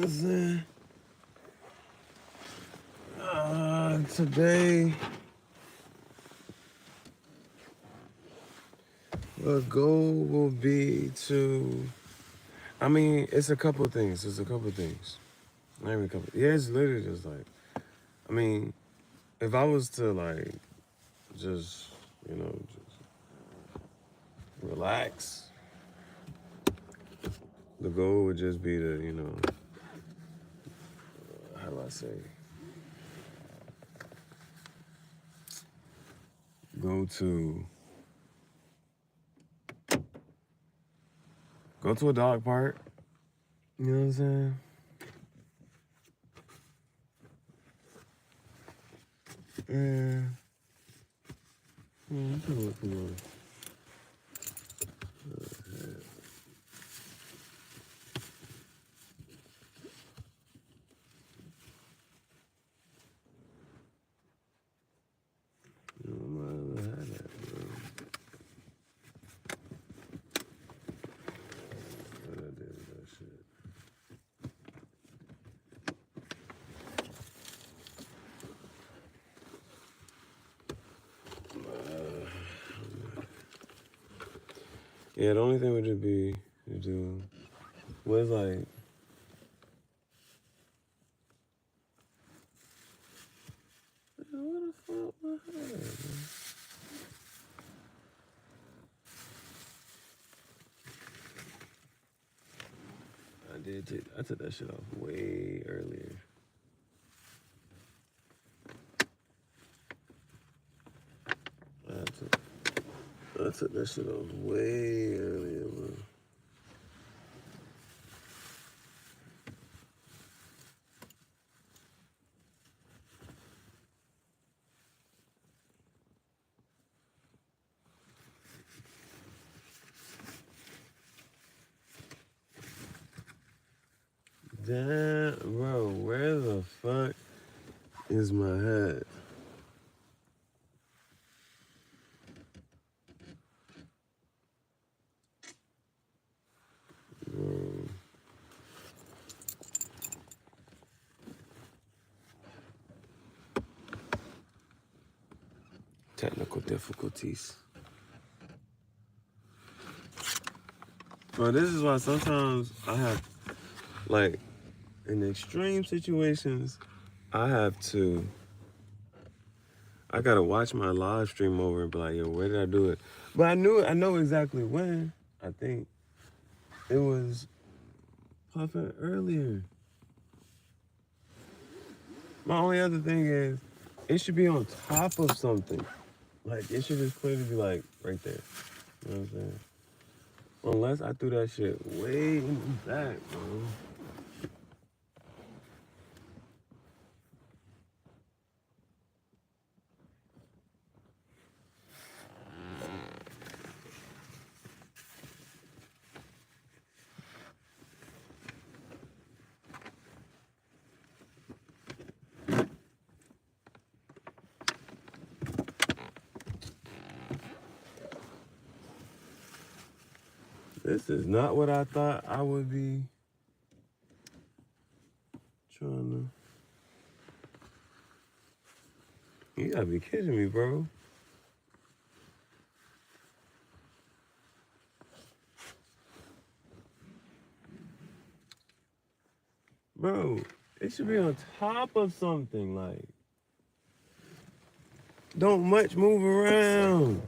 what I'm saying? Today, the goal will be to. I mean, it's a couple of things. It's a couple of things. Not even a couple. Yeah, it's literally just like. I mean, if I was to like, just just relax, the goal would just be to how do I say, go to go to a dog park. You know what I'm saying? And I'm gonna look for I had that, bro. What I did with that shit. Yeah, the only thing would just be to do was like what the fuck was that? I took that shit off way earlier. I took that shit off way earlier, bro. Damn, bro, where the fuck is my hat? Bro. Technical difficulties. Bro, this is why sometimes I have, like, in extreme situations, I gotta watch my live stream over and be like, yo, where did I do it? But I know exactly when. I think it was popping earlier. My only other thing is, it should be on top of something. Like, it should just clearly be like, right there. You know what I'm saying? Unless I threw that shit way in the back, bro. This is not what I thought I would be trying to. You gotta be kidding me, bro. Bro, it should be on top of something. Like, don't much move around.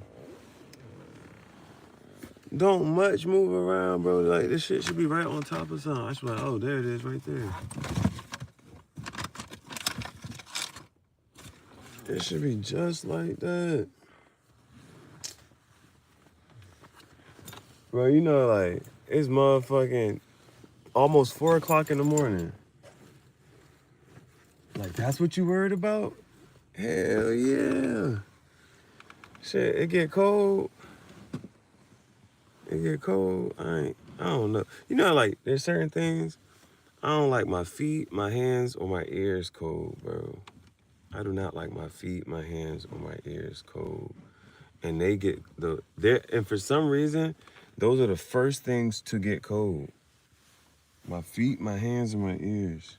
Don't much move around, bro. Like, this shit should be right on top of something. I should be like, oh, there it is right there. It should be just like that. Bro, you know, like, it's motherfucking almost 4 o'clock in the morning. Like, that's what you worried about? Hell yeah. Shit, it get cold. It get cold. I don't know. You know, like, there's certain things. I don't like my feet, my hands, or my ears cold, bro. I do not like my feet, my hands, or my ears cold. And they get and for some reason, those are the first things to get cold. My feet, my hands, and my ears.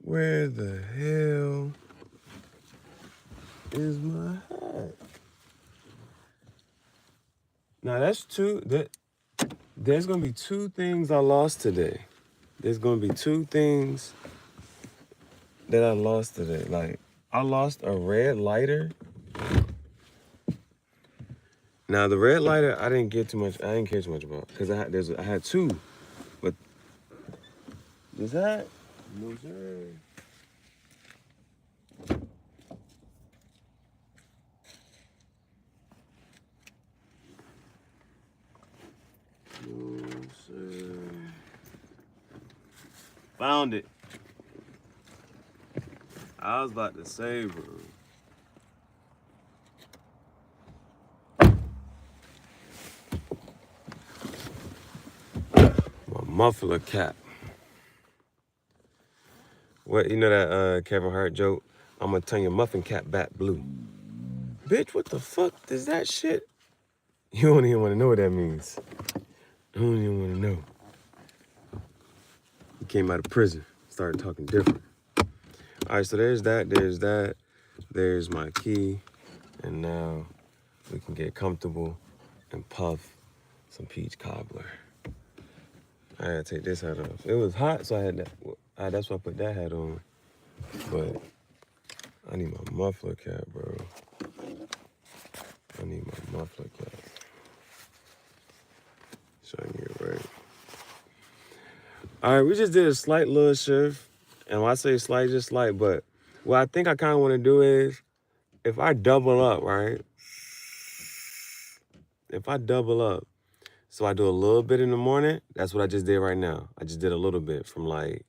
Where the hell is my hat? Now that's two. There's gonna be two things I lost today. There's gonna be two things that I lost today. Like I lost a red lighter. Now the red lighter I didn't get too much. I didn't care too much about because I had two, but this hat, no sir. No sir. Found it. I was about to say, bro. My muffler cap. What, you know that Kevin Hart joke? I'm gonna turn your muffin cap back blue. Bitch, what the fuck is that shit? You don't even wanna know what that means. You don't even wanna know. He came out of prison, started talking different. All right, so there's that, there's my key, and now we can get comfortable and puff some peach cobbler. I had to take this hat off. It was hot, so I had that. That's why I put that hat on. But I need my muffler cap, bro. I need my muffler cap. So I can get right. All right, we just did a slight little shift. And when I say slight, just slight. But what I think I kind of want to do is, if I double up, right? If I double up, so I do a little bit in the morning, that's what I just did right now. I just did a little bit from like,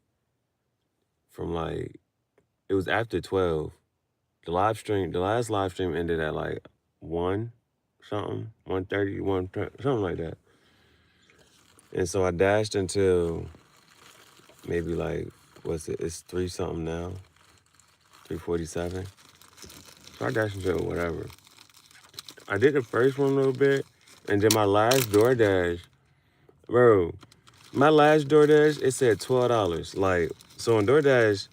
it was after 12. The last live stream ended at like 1 something, 1:30, something like that. And so I dashed until maybe like, it's 3 something now, 3:47. So I dashed until whatever. I did the first one a little bit, and then my last DoorDash, bro, my last DoorDash, it said $12. Like, so on DoorDash,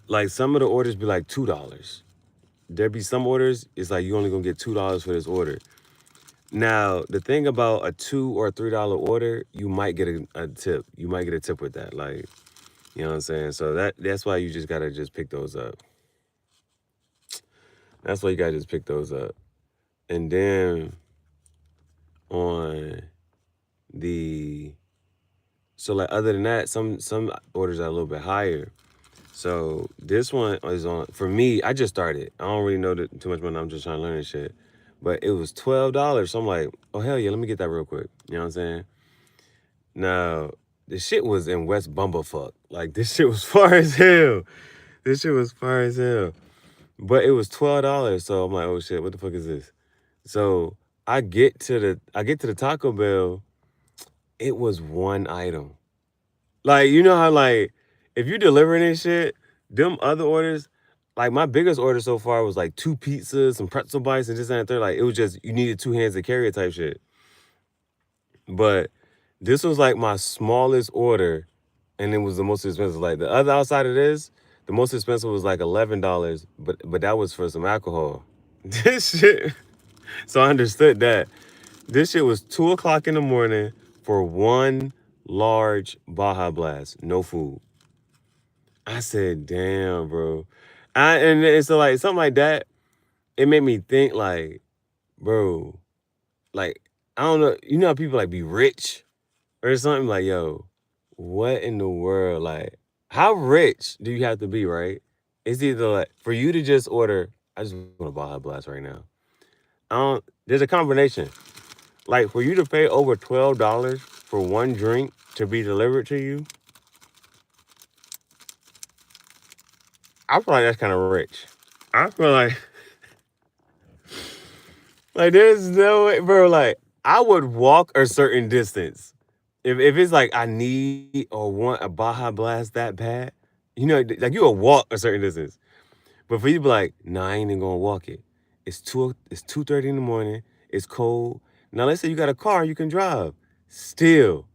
like some of the orders be like $2. There be some orders, it's like you only gonna get $2 for this order. Now, the thing about a $2 or $3 order, you might get a tip. You might get a tip with that. Like, you know what I'm saying? So that's why you just gotta just pick those up. That's why you gotta just pick those up. And then on so like other than that, some orders are a little bit higher. So this one is on, for me, I just started. I don't really know too much about it. I'm just trying to learn this shit. But it was $12. So I'm like, oh, hell yeah, let me get that real quick. You know what I'm saying? Now, the shit was in West Bumblefuck. Like, this shit was far as hell. This shit was far as hell. But it was $12. So I'm like, oh shit, what the fuck is this? So I get to the Taco Bell, it was one item. Like, you know how, like, if you delivering this shit, them other orders, like my biggest order so far was like 2 pizzas, some pretzel bites, and this and that third. Like, it was just, you needed 2 hands to carry it type shit. But this was like my smallest order, and it was the most expensive. Like the other outside of this, the most expensive was like $11, but that was for some alcohol. This shit. So I understood that. This shit was 2:00 in the morning for one large Baja Blast, no food. I said, damn, bro. And so like something like that, it made me think like, bro, like, I don't know, you know how people like be rich or something? Like, yo, what in the world? Like, how rich do you have to be, right? It's either like for you to just order, I just want to Baja Blast right now. There's a combination. Like for you to pay over $12 for one drink to be delivered to you, I feel like that's kind of rich. I feel like there's no way, bro. Like I would walk a certain distance if it's like I need or want a Baja Blast that bad. You know, like you would walk a certain distance. But for you to be like, nah, I ain't even gonna walk it. It's 2:30 in the morning. It's cold. Now let's say you got a car, you can drive. Still,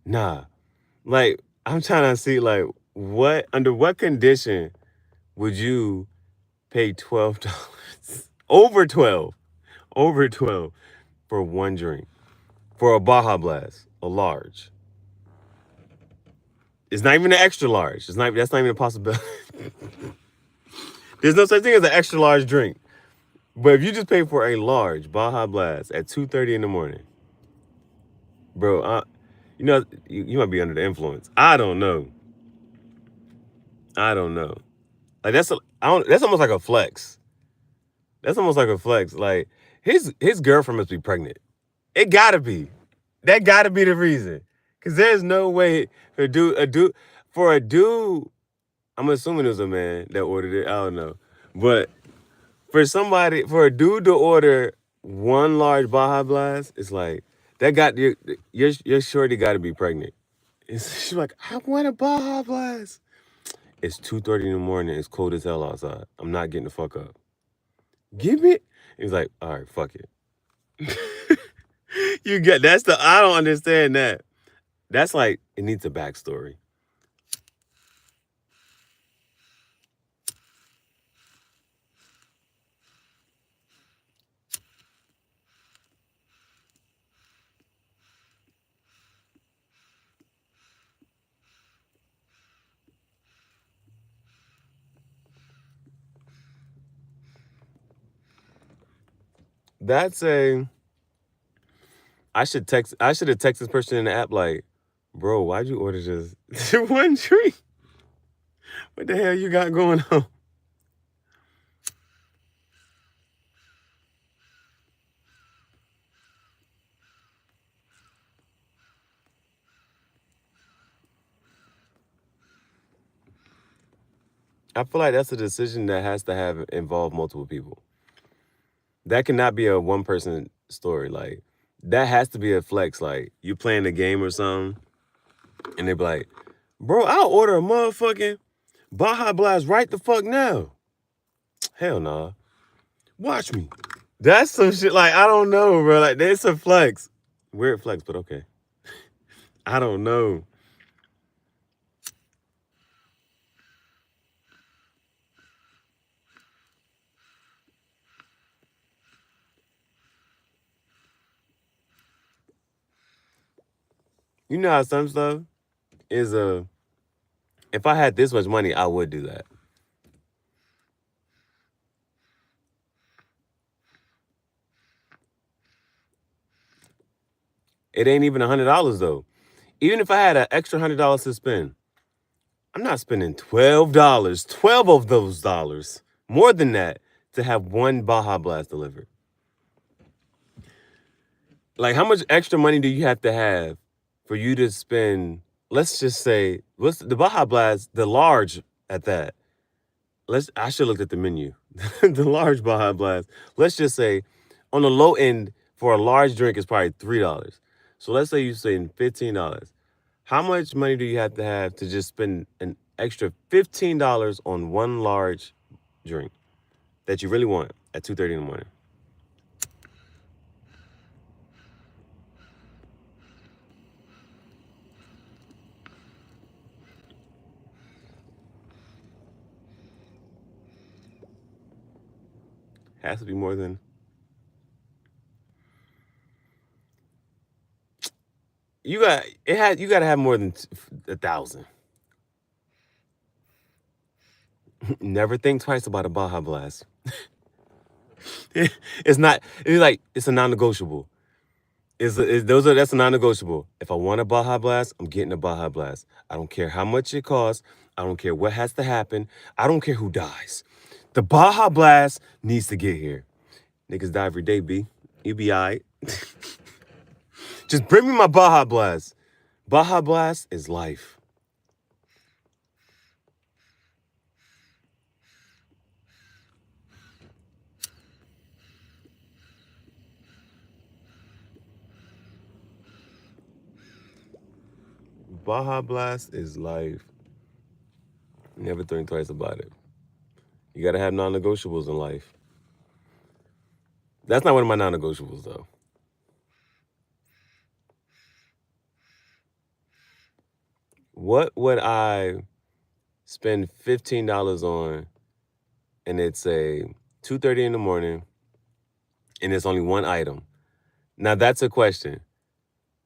Nah. Like, I'm trying to see, like, under what condition would you pay $12? Over 12 for one drink. For a Baja Blast, a large. It's not even an extra large. That's not even a possibility. There's no such thing as an extra large drink. But if you just pay for a large Baja Blast at 2:30 in the morning, bro, you might be under the influence. I don't know. I don't know. Like that's almost like a flex. That's almost like a flex. Like his girlfriend must be pregnant. It gotta be. That gotta be the reason. Cause there's no way for a dude. I'm assuming it was a man that ordered it. I don't know, but for a dude to order one large Baja Blast, it's like that got your shorty got to be pregnant. She's like, I want a Baja Blast. It's 2:30 in the morning. It's cold as hell outside. I'm not getting the fuck up. Give it. He's like, all right, fuck it. I don't understand that. That's like, it needs a backstory. That's a, I should have texted this person in the app like, bro, why'd you order just one drink? What the hell you got going on? I feel like that's a decision that has to have involve multiple people. That cannot be a one person story. Like that has to be a flex. Like you playing a game or something, and they be like, "Bro, I'll order a motherfucking Baja Blast right the fuck now." Hell nah. Watch me. That's some shit. Like I don't know, bro. Like it's a flex. Weird flex, but okay. I don't know. You know how some stuff is a. If I had this much money, I would do that. It ain't even $100 though. Even if I had an extra $100 to spend, I'm not spending $12, 12 of those dollars, more than that, to have one Baja Blast delivered. Like, how much extra money do you have to have for you to spend? Let's just say, what's the Baja Blast, the large at that? I should look at the menu. The large Baja Blast. Let's just say, on the low end for a large drink is probably $3. So let's say you spend $15. How much money do you have to just spend an extra $15 on one large drink that you really want at 2:30 in the morning? Has to be more than you got to have more than 1,000. Never think twice about a Baja Blast. It's not. It's like it's a non-negotiable. That's a non-negotiable. If I want a Baja Blast, I'm getting a Baja Blast. I don't care how much it costs. I don't care what has to happen. I don't care who dies. The Baja Blast needs to get here. Niggas die every day, B. You be all right. Just bring me my Baja Blast. Baja Blast is life. Baja Blast is life. Never think twice about it. You gotta have non-negotiables in life. That's not one of my non-negotiables though. what would I spend $15 on, and it's a 2:30 in the morning, and it's only one item? Now that's a question.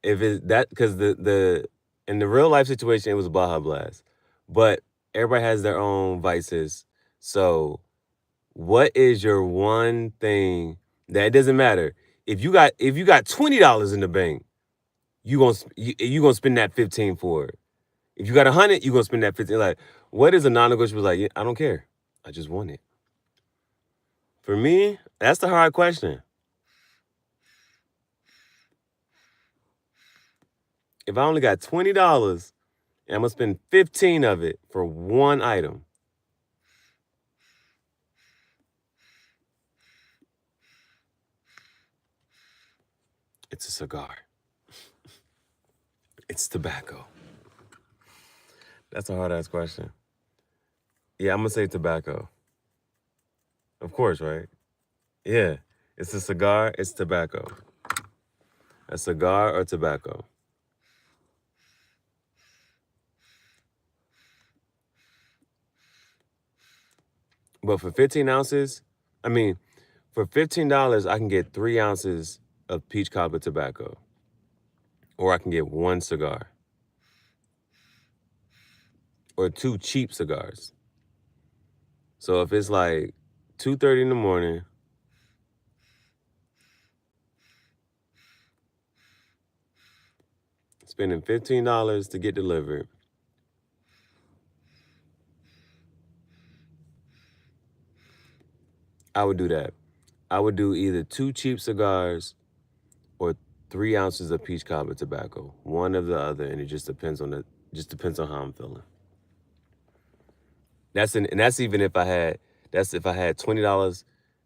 If it that because the in the real life situation it was a Baja Blast, but everybody has their own vices. So what is your one thing that it doesn't matter if you got $20 in the bank, you gonna spend that 15 for it. If you got 100, you gonna spend that 15. Like, what is a non-negotiable? Like, yeah, I don't care. I just want it. For me, that's the hard question. If I only got $20 and I'm gonna spend 15 of it for one item, it's a cigar. It's tobacco. That's a hard ass question. Yeah, I'm gonna say tobacco. Of course, right? Yeah. It's a cigar, it's tobacco. A cigar or tobacco. But for 15 ounces, I mean, for $15, I can get 3 ounces of peach cobbler tobacco. Or I can get one cigar. Or two cheap cigars. So if it's like 2:30 in the morning, spending $15 to get delivered, I would do that. I would do either two cheap cigars or 3 ounces of peach cobbler tobacco. One or the other, and it just depends on how I'm feeling. And that's even if I had $20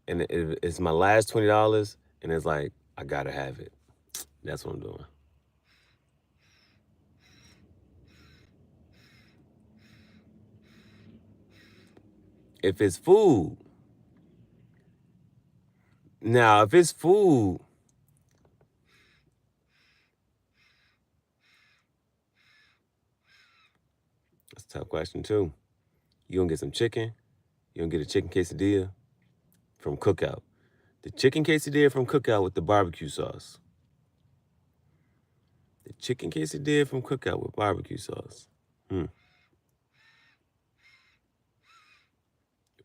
and it's my last $20 and it's like I gotta have it. That's what I'm doing. If it's food, now if it's food, that's a tough question too. You gonna get some chicken, you gonna get a chicken quesadilla from Cookout. The chicken quesadilla from Cookout with the barbecue sauce. The chicken quesadilla from Cookout with barbecue sauce.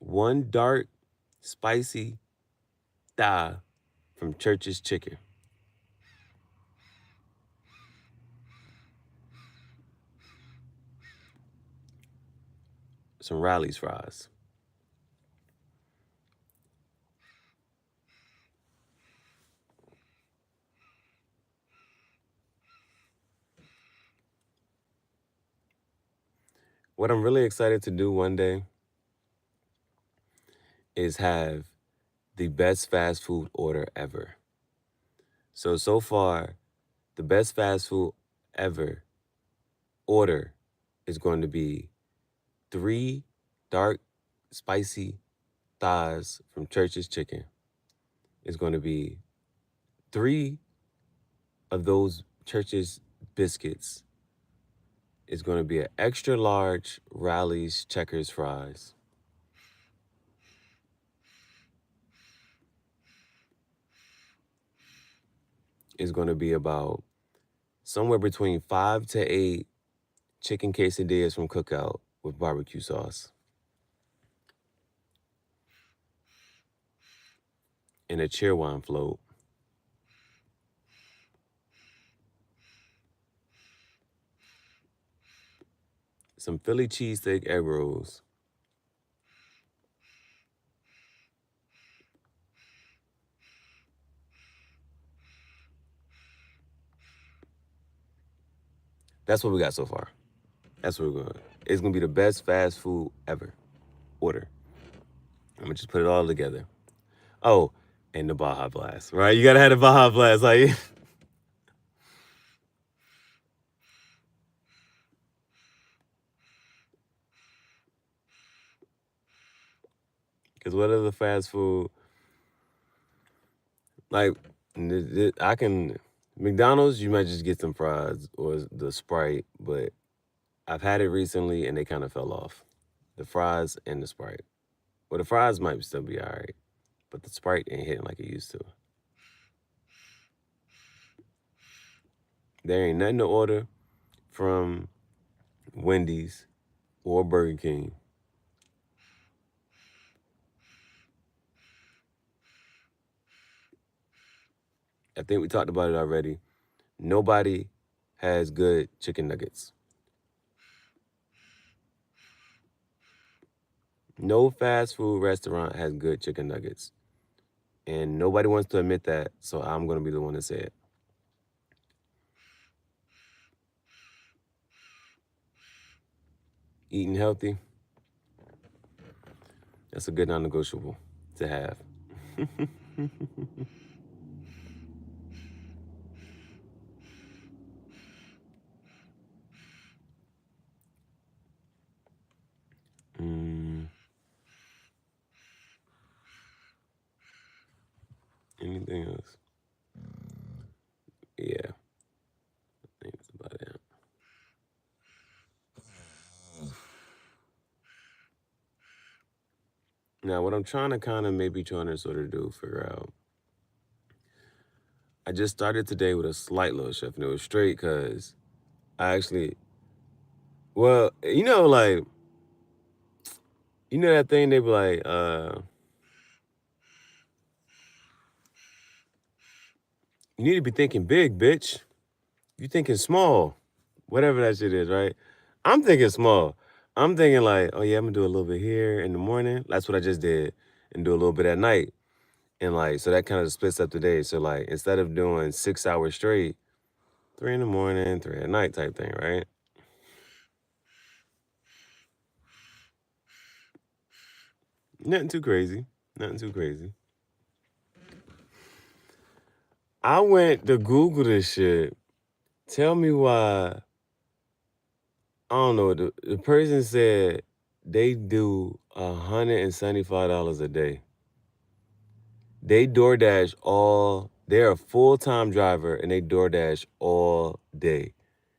One dark, spicy thigh from Church's Chicken. Some Riley's fries. What I'm really excited to do one day is have the best fast food order ever. So far, the best fast food ever order is going to be 3 dark, spicy thighs from Church's Chicken. It's going to be 3 of those Church's biscuits. It's going to be an extra large Rally's Checkers fries. It's going to be about somewhere between 5 to 8 chicken quesadillas from Cookout with barbecue sauce. And a cheerwine float. Some Philly cheesesteak egg rolls. That's what we got so far. That's what we're going. It's gonna be the best fast food ever. Order. I'm gonna just put it all together. Oh, and the Baja Blast, right? You gotta have the Baja Blast, like. Because what other fast food? Like, I can McDonald's. You might just get some fries or the Sprite, but I've had it recently and they kind of fell off. The fries and the Sprite. Well, the fries might still be all right, but the Sprite ain't hitting like it used to. There ain't nothing to order from Wendy's or Burger King. I think we talked about it already. Nobody has good chicken nuggets. No fast food restaurant has good chicken nuggets. And nobody wants to admit that, so I'm going to be the one to say it. Eating healthy, that's a good non-negotiable to have. Anything else? Yeah, I think that's about it. Now, what I'm trying to sort of do, figure out. I just started today with a slight little shift, and it was straight because I actually, well, like, that thing they be like, you need to be thinking big, bitch. You thinking small, whatever that shit is, right? I'm thinking small. I'm thinking like, oh yeah, I'm gonna do a little bit here in the morning. That's what I just did, and do a little bit at night, and like, so that kind of splits up the day. So like, instead of doing 6 hours straight, 3 in the morning, 3 at night type thing, right? Nothing too crazy. Nothing too crazy. I went to Google this shit. Tell me why. I don't know. The person said they do $175 a day. They DoorDash all. They're a full-time driver and they DoorDash all day.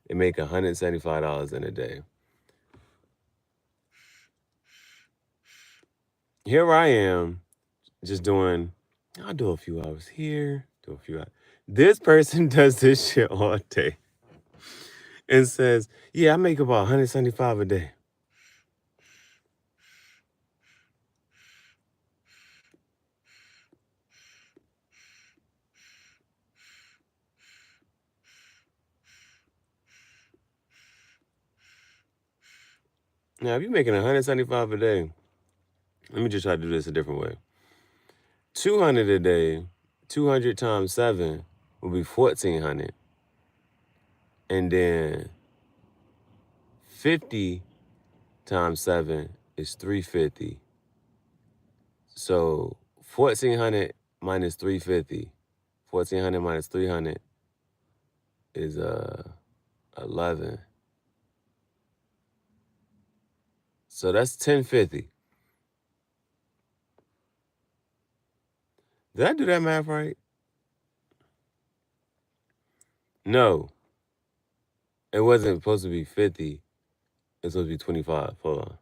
They make $175 in a day. Here I am, just doing. I'll do a few hours here. Do a few hours. This person does this shit all day and says, "Yeah, I make about 175 a day." Now, if you're making 175 a day, let me just try to do this a different way. 200 a day, 200 times 7 will be 1,400. And then 50 times 7 is 350. So 1,400 minus 350. 1,400 minus 300 is 11. So that's 1050. Did I do that math right? No. It wasn't supposed to be 50. It's supposed to be 25. Hold on.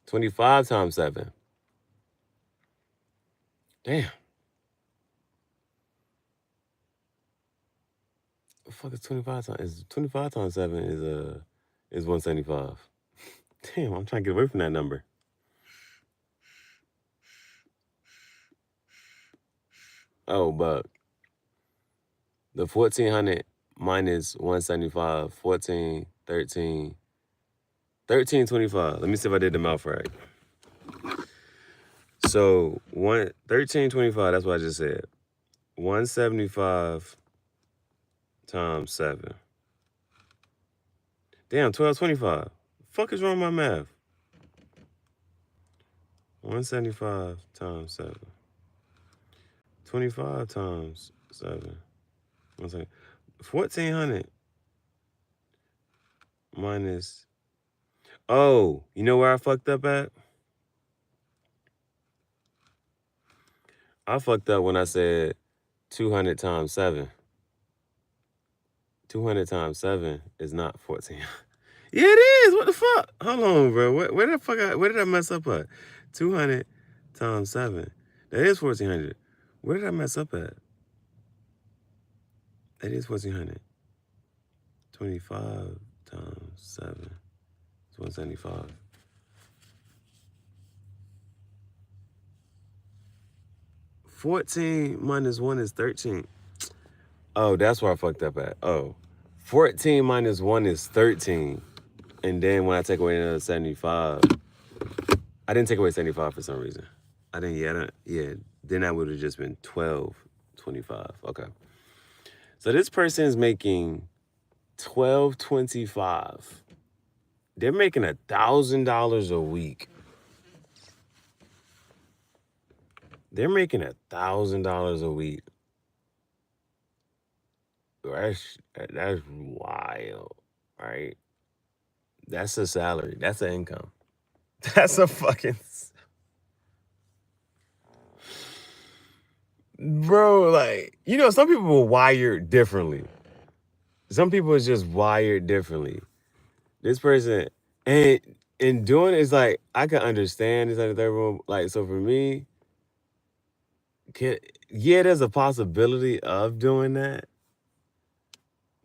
$25 times 7. Damn. The fuck is 25 times? 25 times 7 is 175. Damn, I'm trying to get away from that number. Oh, but the 1,400 minus 175, 14, 13, 1325. Let me see if I did the math right. So 1325, that's what I just said. 175 times 7. Damn, 1225. Fuck is wrong with my math? 175 times 7. 25 times 7. 1,400 minus. Oh, you know where I fucked up at? I fucked up when I said 200 times 7. 200 times 7 is not 14. Yeah, it is. What the fuck? Hold on, bro. Where the fuck? Where did I mess up at? 200 times 7. That is 1400. Where did I mess up at? That is 1400. 25 times 7 is 175. 14 minus 1 is 13. Oh, that's where I fucked up at. Oh, 14 minus 1 is 13. And then when I take away another 75, I didn't take away 75 for some reason. I didn't, then that would have just been 12.25. Okay. So this person is making $12.25. They're making $1,000 a week. They're making $1,000 a week. That's wild, right? That's a salary. That's an income. That's a fucking... Bro, like, you know, some people are wired differently. Some people are just wired differently. This person, and doing it is like, I can understand this at the third room. Like, so for me, there's a possibility of doing that.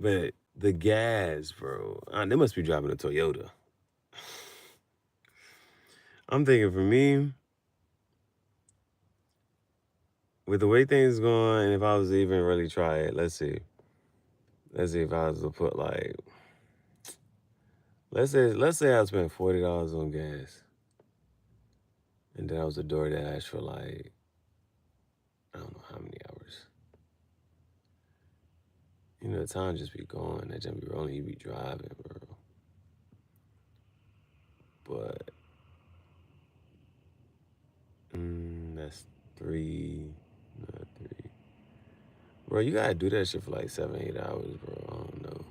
But the gas, bro, they must be driving a Toyota. I'm thinking for me, with the way things going, and if I was to even really try it, let's see if I was to put like, let's say I spent $40 on gas, and then I was a DoorDash for like, I don't know how many hours. You know, the time just be going. That just be rolling. You be driving, bro. But that's 3, not 3. Bro, you gotta do that shit for like 7-8 hours, bro. I don't know.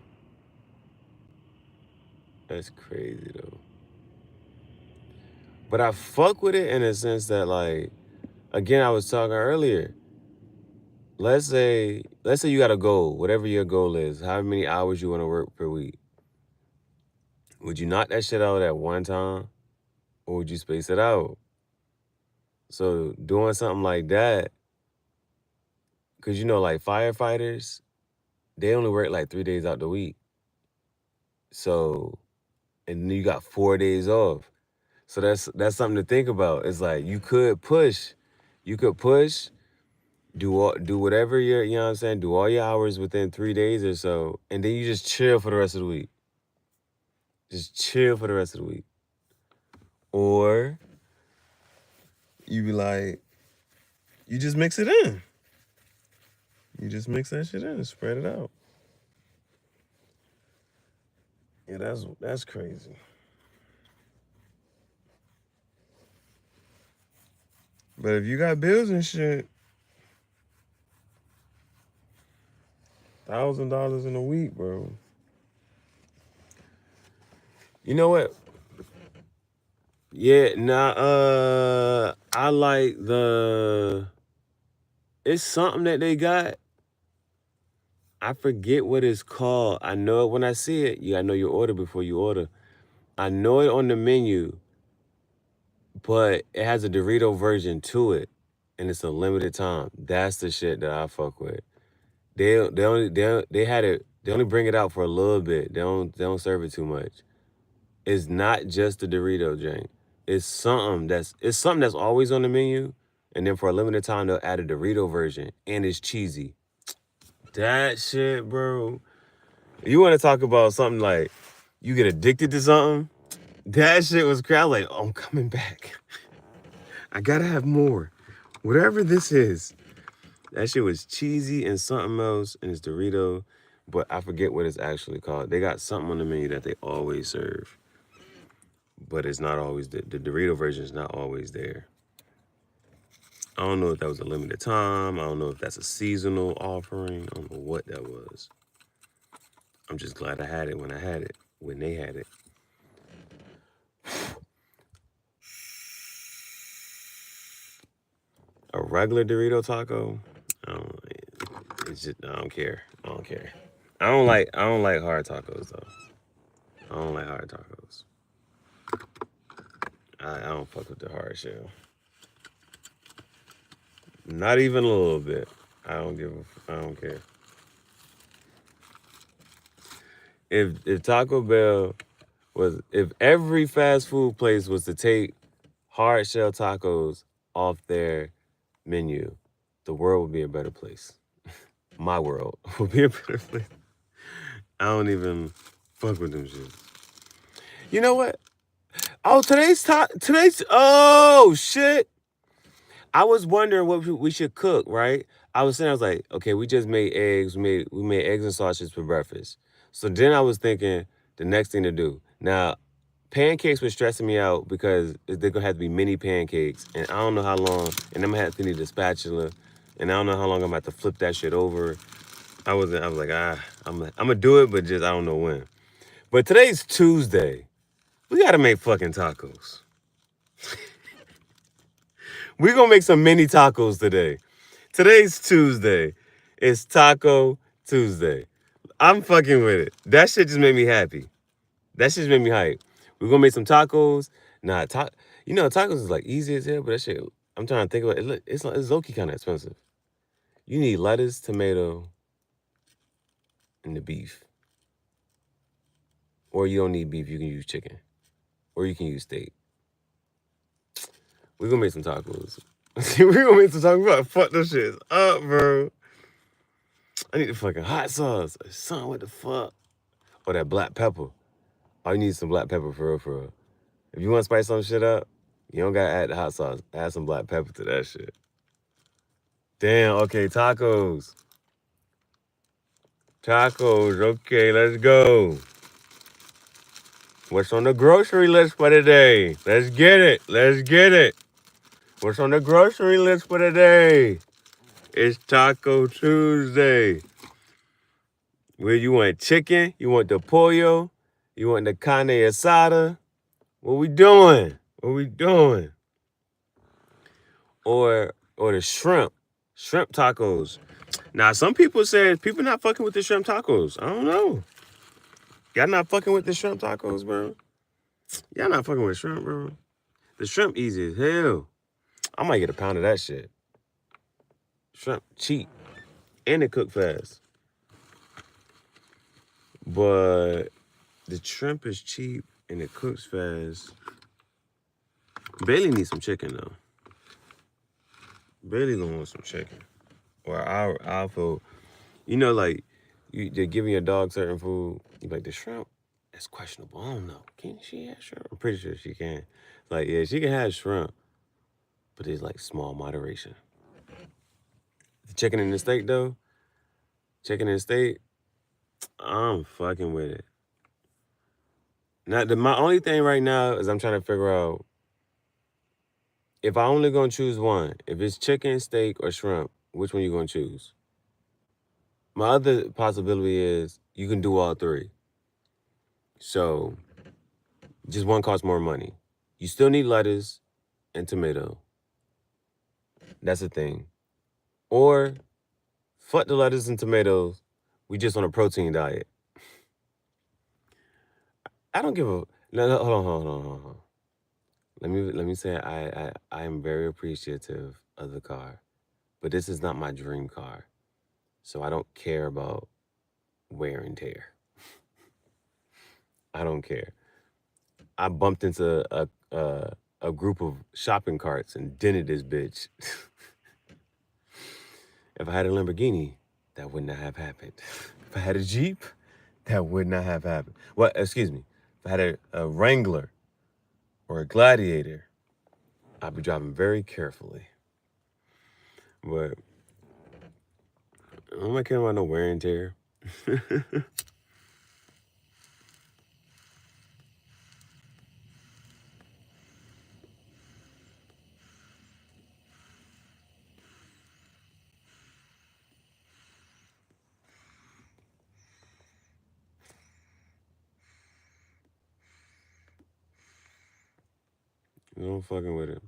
That's crazy though. But I fuck with it in a sense that, like, again, I was talking earlier. Let's say you got a goal, whatever your goal is, how many hours you want to work per week. Would you knock that shit out at one time, or would you space it out? So doing something like that, because you know, like firefighters, they only work like 3 days out the week. So, and you got 4 days off. So that's something to think about. It's like you could push, do whatever you know what I'm saying, do all your hours within 3 days or so, and then you just chill for the rest of the week. Just chill for the rest of the week. Or you be like, you just mix it in. You just mix that shit in and spread it out. Yeah, that's crazy. But if you got bills and shit, $1,000 in a week, bro. You know what? Yeah, nah, I like it's something that they got. I forget what it's called. I know it when I see it. You gotta know your order before you order. I know it on the menu, but it has a Dorito version to it, and it's a limited time. That's the shit that I fuck with. They only bring it out for a little bit. They don't serve it too much. It's not just the Dorito drink. It's something that's always on the menu, and then for a limited time they'll add a Dorito version, and it's cheesy. That shit, bro. You want to talk about something like you get addicted to something? That shit was crazy. Like, oh, I'm coming back. I gotta have more. Whatever this is. That shit was cheesy and something else, and it's Dorito, but I forget what it's actually called. They got something on the menu that they always serve, but it's not always, the Dorito version is not always there. I don't know if that was a limited time. I don't know if that's a seasonal offering. I don't know what that was. I'm just glad I had it when they had it. A regular Dorito taco, I don't, it's just I don't care. I don't care. I don't like hard tacos though. I don't like hard tacos. I don't fuck with the hard shell. Not even a little bit. I don't care. If Taco Bell if every fast food place was to take hard shell tacos off their menu, the world would be a better place. My world would be a better place. I don't even fuck with them shit. You know what? Oh, today's oh shit. I was wondering what we should cook, right? I was like, okay, we just made eggs. We made eggs and sausage for breakfast. So then I was thinking the next thing to do. Now, pancakes were stressing me out because they're gonna have to be mini pancakes, and I don't know how long. And I'm gonna have to need a spatula, and I don't know how long I'm gonna have to flip that shit over. I was like, I'm gonna do it, but just I don't know when. But today's Tuesday. We gotta make fucking tacos. We're gonna make some mini tacos today. Today's Tuesday. It's Taco Tuesday. I'm fucking with it. That shit just made me happy. That shit just made me hype. We're gonna make some tacos. Nah, tacos is like easy as hell, but that shit, I'm trying to think about it. It's low-key kind of expensive. You need lettuce, tomato, and the beef. Or you don't need beef, you can use chicken. Or you can use steak. We're gonna make some tacos. We're gonna make some tacos. We gotta fuck those shits up, bro. I need the fucking hot sauce. Son, what the fuck? Or that black pepper. Oh, you need some black pepper for real, for real. If you want to spice some shit up, you don't gotta add the hot sauce. Add some black pepper to that shit. Damn, okay, tacos. Tacos, okay, let's go. What's on the grocery list for today? Let's get it. Let's get it. What's on the grocery list for today? It's Taco Tuesday. Where you want chicken? You want the pollo? You want the carne asada? What we doing? What we doing? Or the shrimp tacos. Now some people said people not fucking with the shrimp tacos. I don't know. Y'all not fucking with the shrimp tacos, bro. Y'all not fucking with shrimp, bro. The shrimp easy as hell. I might get a pound of that shit. Shrimp cheap and it cook fast. But the shrimp is cheap and it cooks fast. Bailey needs some chicken though. Bailey gonna want some chicken. Or I'll feel, like they're giving your dog certain food. You like the shrimp. That's questionable. I don't know. Can she have shrimp? I'm pretty sure she can. Like, yeah, she can have shrimp, but it's like small moderation. The chicken and the steak though, chicken and steak, I'm fucking with it. Now, my only thing right now is I'm trying to figure out if I only gonna choose one. If it's chicken, steak, or shrimp, which one you gonna choose? My other possibility is you can do all three. So just one costs more money. You still need lettuce and tomato. That's the thing. Or fuck the lettuce and tomatoes. We just on a protein diet. I don't give a no, hold on. Let me say I am very appreciative of the car, but this is not my dream car, so I don't care about wear and tear. I don't care. I bumped into a group of shopping carts and dented this bitch. If I had a Lamborghini, that would not have happened. If I had a Jeep, that would not have happened. Well, excuse me. If I had a Wrangler or a Gladiator, I'd be driving very carefully. But I'm not caring about no wear and tear. I'm fucking with it.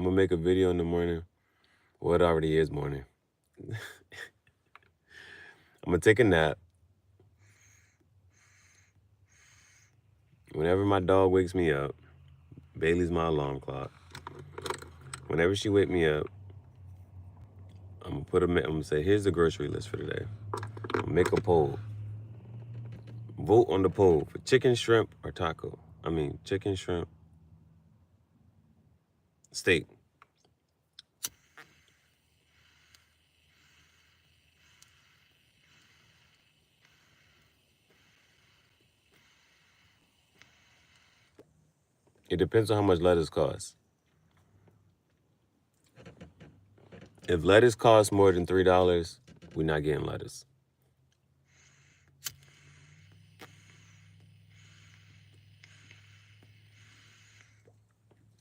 I'm gonna make a video in the morning. Well, it already is morning. I'm gonna take a nap. Whenever my dog wakes me up, Bailey's my alarm clock. Whenever she wake me up, I'm gonna say, here's the grocery list for today. I'm gonna make a poll. Vote on the poll for chicken, shrimp, or taco. I mean, chicken, shrimp, steak. It depends on how much lettuce costs. If lettuce costs more than $3, we're not getting lettuce.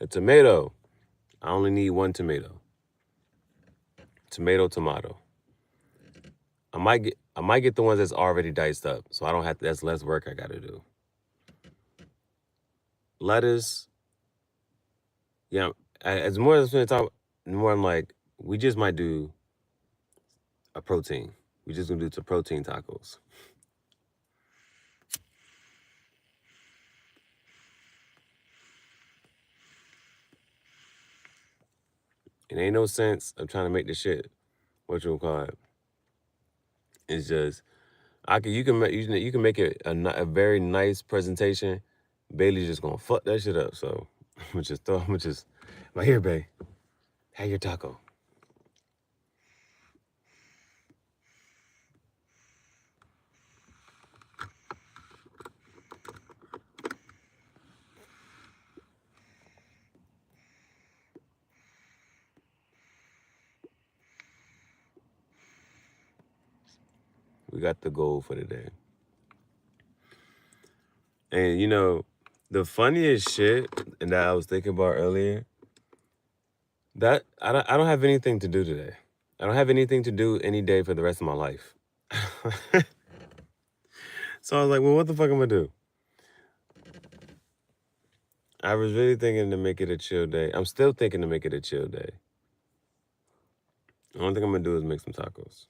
A tomato, I only need one tomato. Tomato. I might get the ones that's already diced up, so I don't have to, that's less work I gotta do. Lettuce, yeah, as more as we talk, the more I'm like, we just might do a protein. We just gonna do some protein tacos. It ain't no sense of trying to make the shit, what you call it. It's just, you can make it a very nice presentation. Bailey's just gonna fuck that shit up. So I'm just, right here, babe, have your taco. We got the goal for the day. And you know, the funniest shit that I was thinking about earlier, that I don't have anything to do today. I don't have anything to do any day for the rest of my life. So I was like, well, what the fuck am I gonna do? I was really thinking to make it a chill day. I'm still thinking to make it a chill day. The only thing I'm gonna do is make some tacos.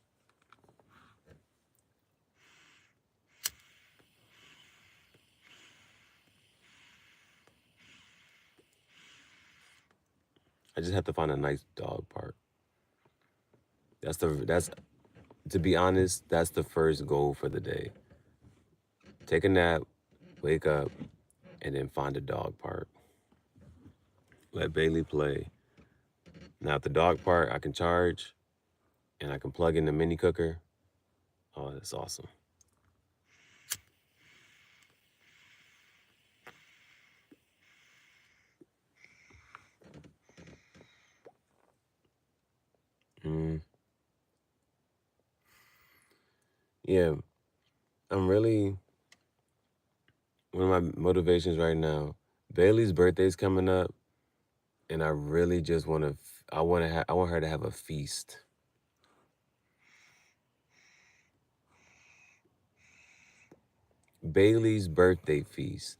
I just have to find a nice dog park. That's to be honest, that's the first goal for the day. Take a nap, wake up, and then find a dog park. Let Bailey play. Now at the dog park, I can charge and I can plug in the mini cooker. Oh, that's awesome. Mm. Yeah, I'm really, one of my motivations right now, Bailey's birthday's coming up, and I really just I want her to have a feast. Bailey's birthday feast.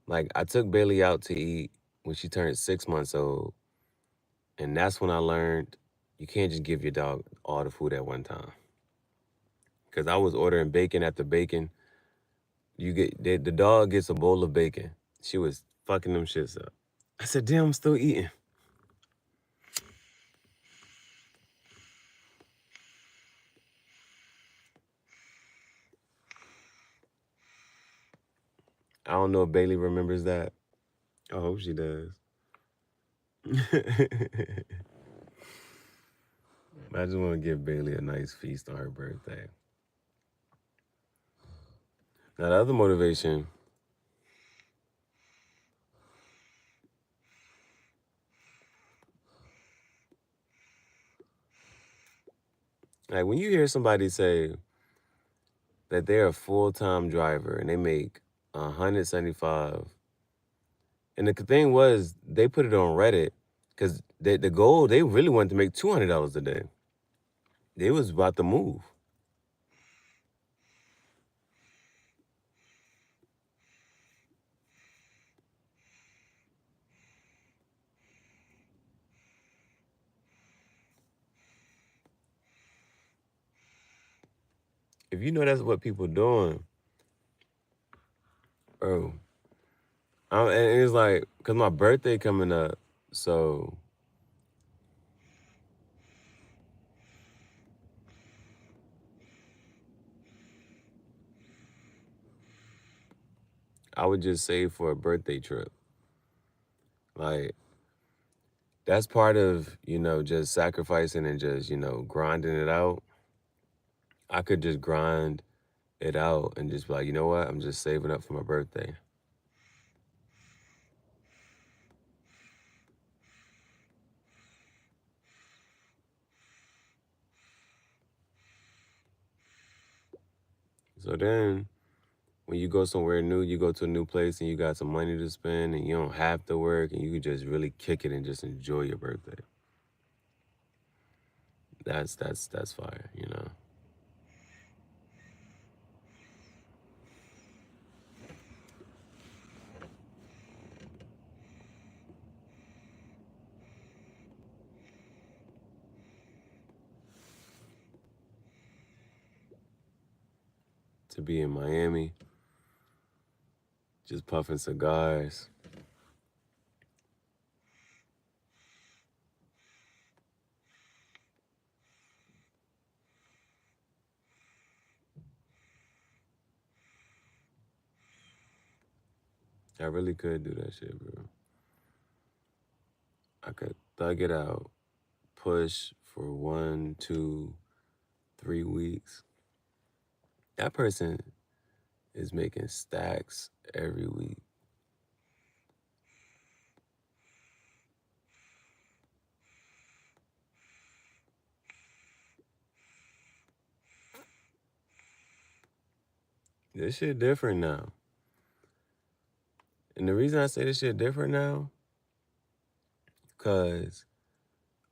Like, I took Bailey out to eat when she turned 6 months old, and that's when I learned you can't just give your dog all the food at one time. Because I was ordering bacon after bacon. The dog gets a bowl of bacon. She was fucking them shits up. I said, damn, I'm still eating. I don't know if Bailey remembers that. I hope she does. I just want to give Bailey a nice feast on her birthday. Now, the other motivation, like when you hear somebody say that they're a full-time driver and they make 175, and the thing was, they put it on Reddit because the goal, they really wanted to make $200 a day. They was about to move. if you know that's what people doing, bro. And it's like, cause my birthday coming up, so I would just save for a birthday trip. Like that's part of, just sacrificing and just, grinding it out. I could just grind it out and just be like, you know what? I'm just saving up for my birthday. So then when you go somewhere new, you go to a new place and you got some money to spend and you don't have to work and you can just really kick it and just enjoy your birthday. That's fire. To be in Miami, just puffing cigars. I really could do that shit, bro. I could thug it out, push for 1, 2, 3 weeks. That person is making stacks every week. This shit different now. And the reason I say this shit different now, cause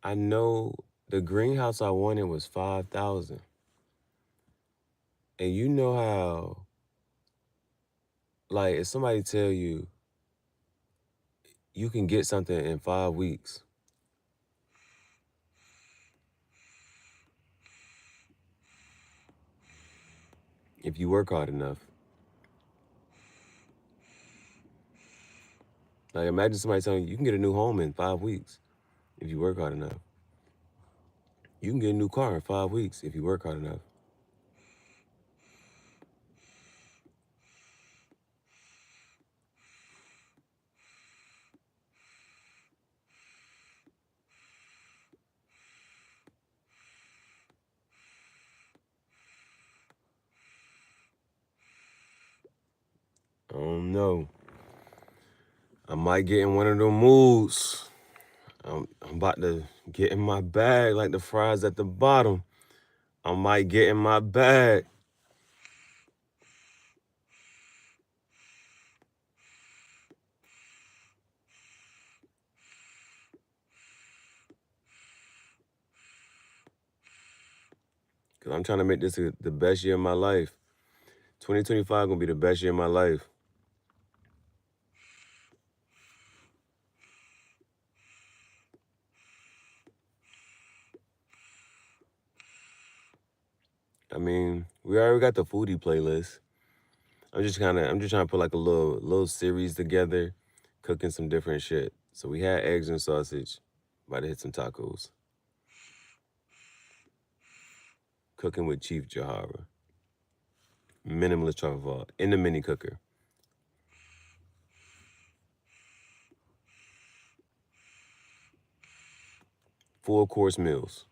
I know the greenhouse I wanted was 5,000. And you know how, like, if somebody tell you you can get something in 5 weeks, if you work hard enough. Like, imagine somebody telling you can get a new home in 5 weeks if you work hard enough. You can get a new car in 5 weeks if you work hard enough. I don't know. I might get in one of them moods. I'm about to get in my bag like the fries at the bottom. I might get in my bag. Because I'm trying to make this the best year of my life. 2025 gonna be the best year of my life. I mean, we already got the foodie playlist. I'm just trying to put like a little series together, cooking some different shit. So we had eggs and sausage. About to hit some tacos. Cooking with Chief Gihareh. Minimalist truffle vault in the mini cooker. Full course meals.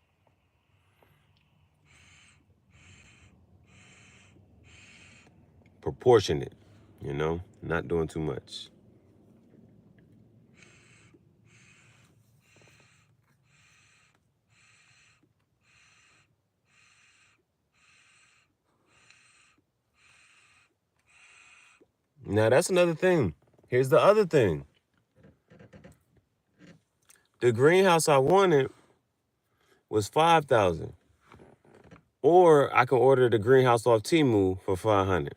Proportionate, not doing too much. Now that's another thing. Here's the other thing. The greenhouse I wanted was 5,000. Or I can order the greenhouse off Temu for 500.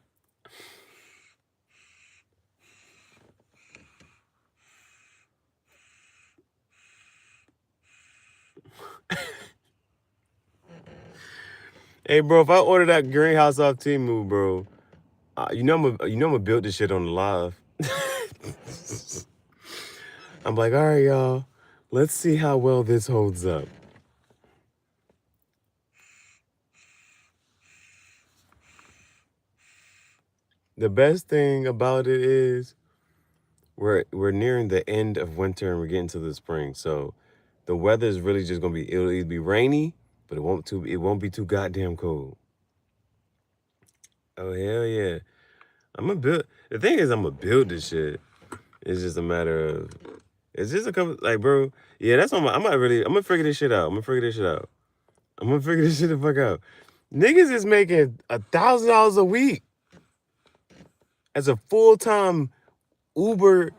Hey, bro, if I order that greenhouse off Temu, bro, you know I'm gonna build this shit on the live. I'm like, all right, y'all, let's see how well this holds up. The best thing about it is we're nearing the end of winter and we're getting to the spring. So the weather is really just gonna be, it'll either be rainy, but it won't be too goddamn cold. Oh hell yeah. I'm gonna build the thing is I'm gonna build this shit. It's just a matter of it's just a couple like bro, yeah, that's on my I'm gonna figure this shit out. I'm gonna figure this shit the fuck out. Niggas is making $1,000 a week as a full-time Uber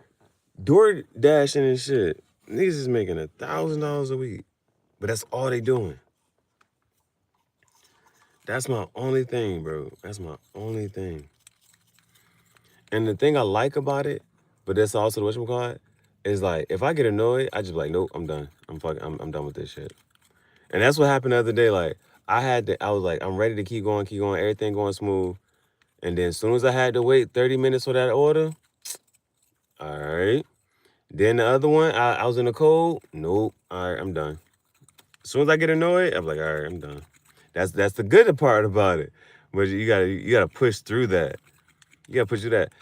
door dashing and shit. Niggas is making $1,000 a week. But that's all they doing. That's my only thing, bro. That's my only thing. And the thing I like about it, but that's also the whatchamacallit, is like if I get annoyed, I just be like, nope, I'm done. I'm done with this shit. And that's what happened the other day. Like I was like, I'm ready to keep going, everything going smooth. And then as soon as I had to wait 30 minutes for that order, all right. Then the other one, I was in the cold. Nope. All right, I'm done. As soon as I get annoyed, I'm like, all right, I'm done. That's the good part about it. But you gotta push through that. You gotta push through that.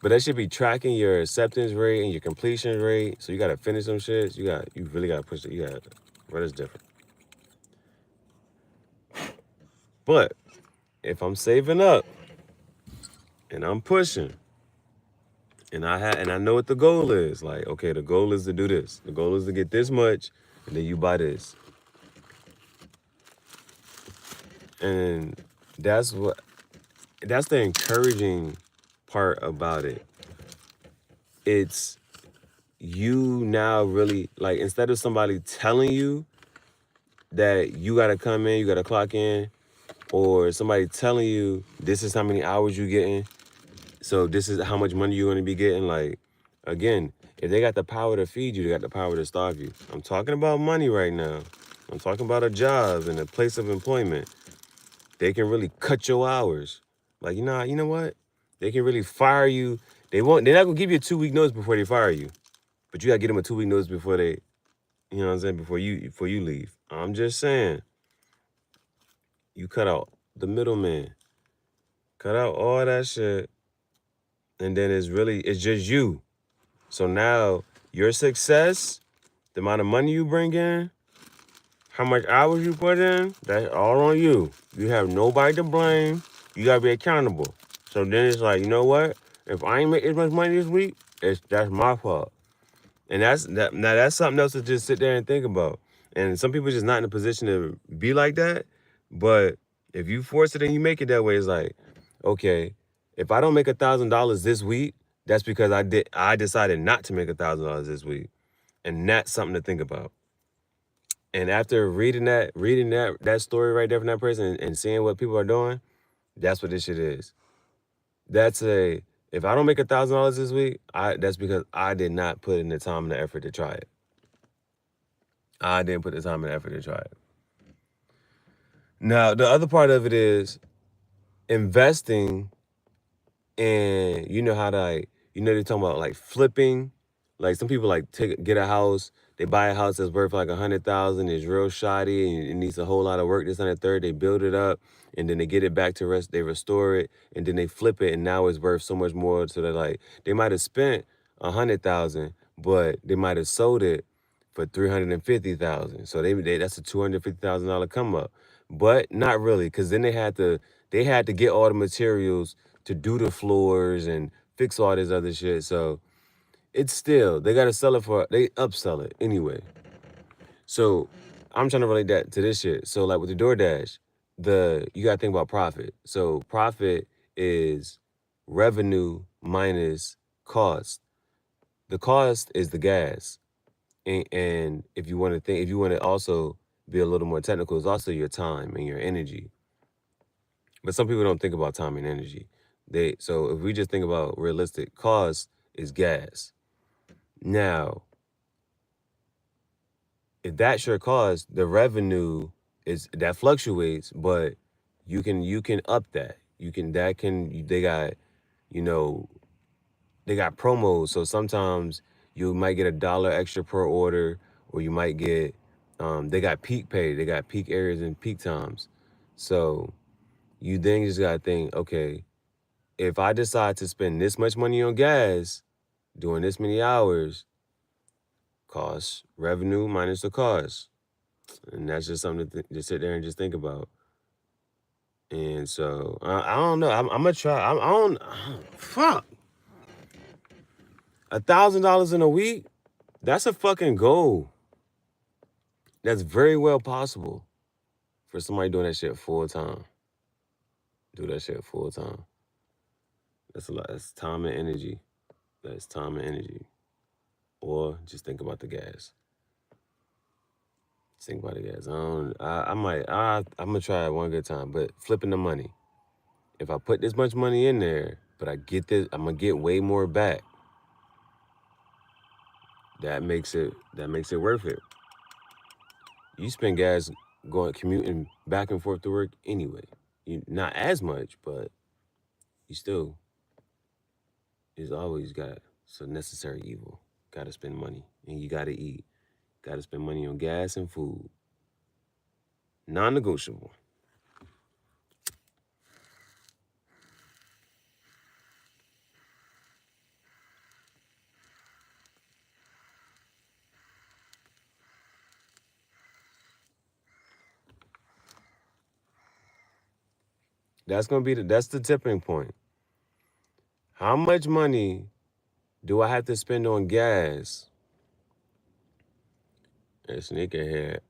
But that should be tracking your acceptance rate and your completion rate. So you gotta finish some shit. You really gotta push it. You gotta, but it's different. But if I'm saving up and I'm pushing and I know what the goal is, like, okay, the goal is to do this. The goal is to get this much, and then you buy this. And that's that's the encouraging part about it. It's you now really like instead of somebody telling you that you gotta come in, you gotta clock in, or somebody telling you this is how many hours you getting, so this is how much money you're gonna be getting. Like, again, if they got the power to feed you, they got the power to starve you. I'm talking about money right now. I'm talking about a job and a place of employment. They can really cut your hours. Like, you know what? They can really fire you. They're not gonna give you a 2-week notice before they fire you. But you gotta get them a 2-week notice before they, you know what I'm saying, before you leave. I'm just saying, you cut out the middleman. Cut out all that shit. And then it's just you. So now your success, the amount of money you bring in, how much hours you put in, that's all on you. You have nobody to blame. You gotta be accountable. So then it's like, you know what? If I ain't make as much money this week, that's my fault. And now that's something else to just sit there and think about. And some people just not in a position to be like that. But if you force it and you make it that way, it's like, okay, if I don't make $1,000 this week, that's because I decided not to make $1,000 this week. And that's something to think about. And after reading that story right there from that person and seeing what people are doing, that's what this shit is. That's a if I don't make $1,000 this week, that's because I did not put in the time and the effort to try it. I didn't put the time and effort to try it. Now, the other part of it is investing, and you know how to like, they're talking about like flipping. Like some people like get a house, they buy a house that's worth like 100,000, it's real shoddy and it needs a whole lot of work. This and that third, they build it up and then they get it back to rest, they restore it and then they flip it and now it's worth so much more. So that like they might have spent 100,000, but they might have sold it for 350,000. So that's a $250,000 come up, but not really, because then they had to get all the materials to do the floors and fix all this other shit. So it's still they gotta sell it they upsell it anyway. So I'm trying to relate that to this shit. So like with the DoorDash, you gotta think about profit. So profit is revenue minus cost. The cost is the gas. And if you want to also be a little more technical, it's also your time and your energy. But some people don't think about time and energy. So if we just think about realistic cost is gas. Now, if that's your cost, the revenue that fluctuates, but you can up that. They got, you know, they got promos. So sometimes you might get $1 extra per order, or you might get they got peak pay, they got peak areas and peak times. So you then just gotta think, okay, if I decide to spend this much money on gas doing this many hours, cost revenue minus the cost. And that's just something to sit there and just think about. And so I don't know. I'm gonna try. I don't. Fuck. $1,000 in a week. That's a fucking goal. That's very well possible for somebody doing that shit full time. Do that shit full time. That's a lot. That's time and energy. That's time and energy. Or just think about the gas. Just think about the gas. I'm gonna try it one good time. But flipping the money. If I put this much money in there, but I'm gonna get way more back. That makes it worth it. You spend gas commuting back and forth to work anyway. You not as much, but you still is always got some necessary evil. Gotta spend money. And you gotta eat. Gotta spend money on gas and food. Non-negotiable. That's the tipping point. How much money do I have to spend on gas? And sneakerhead.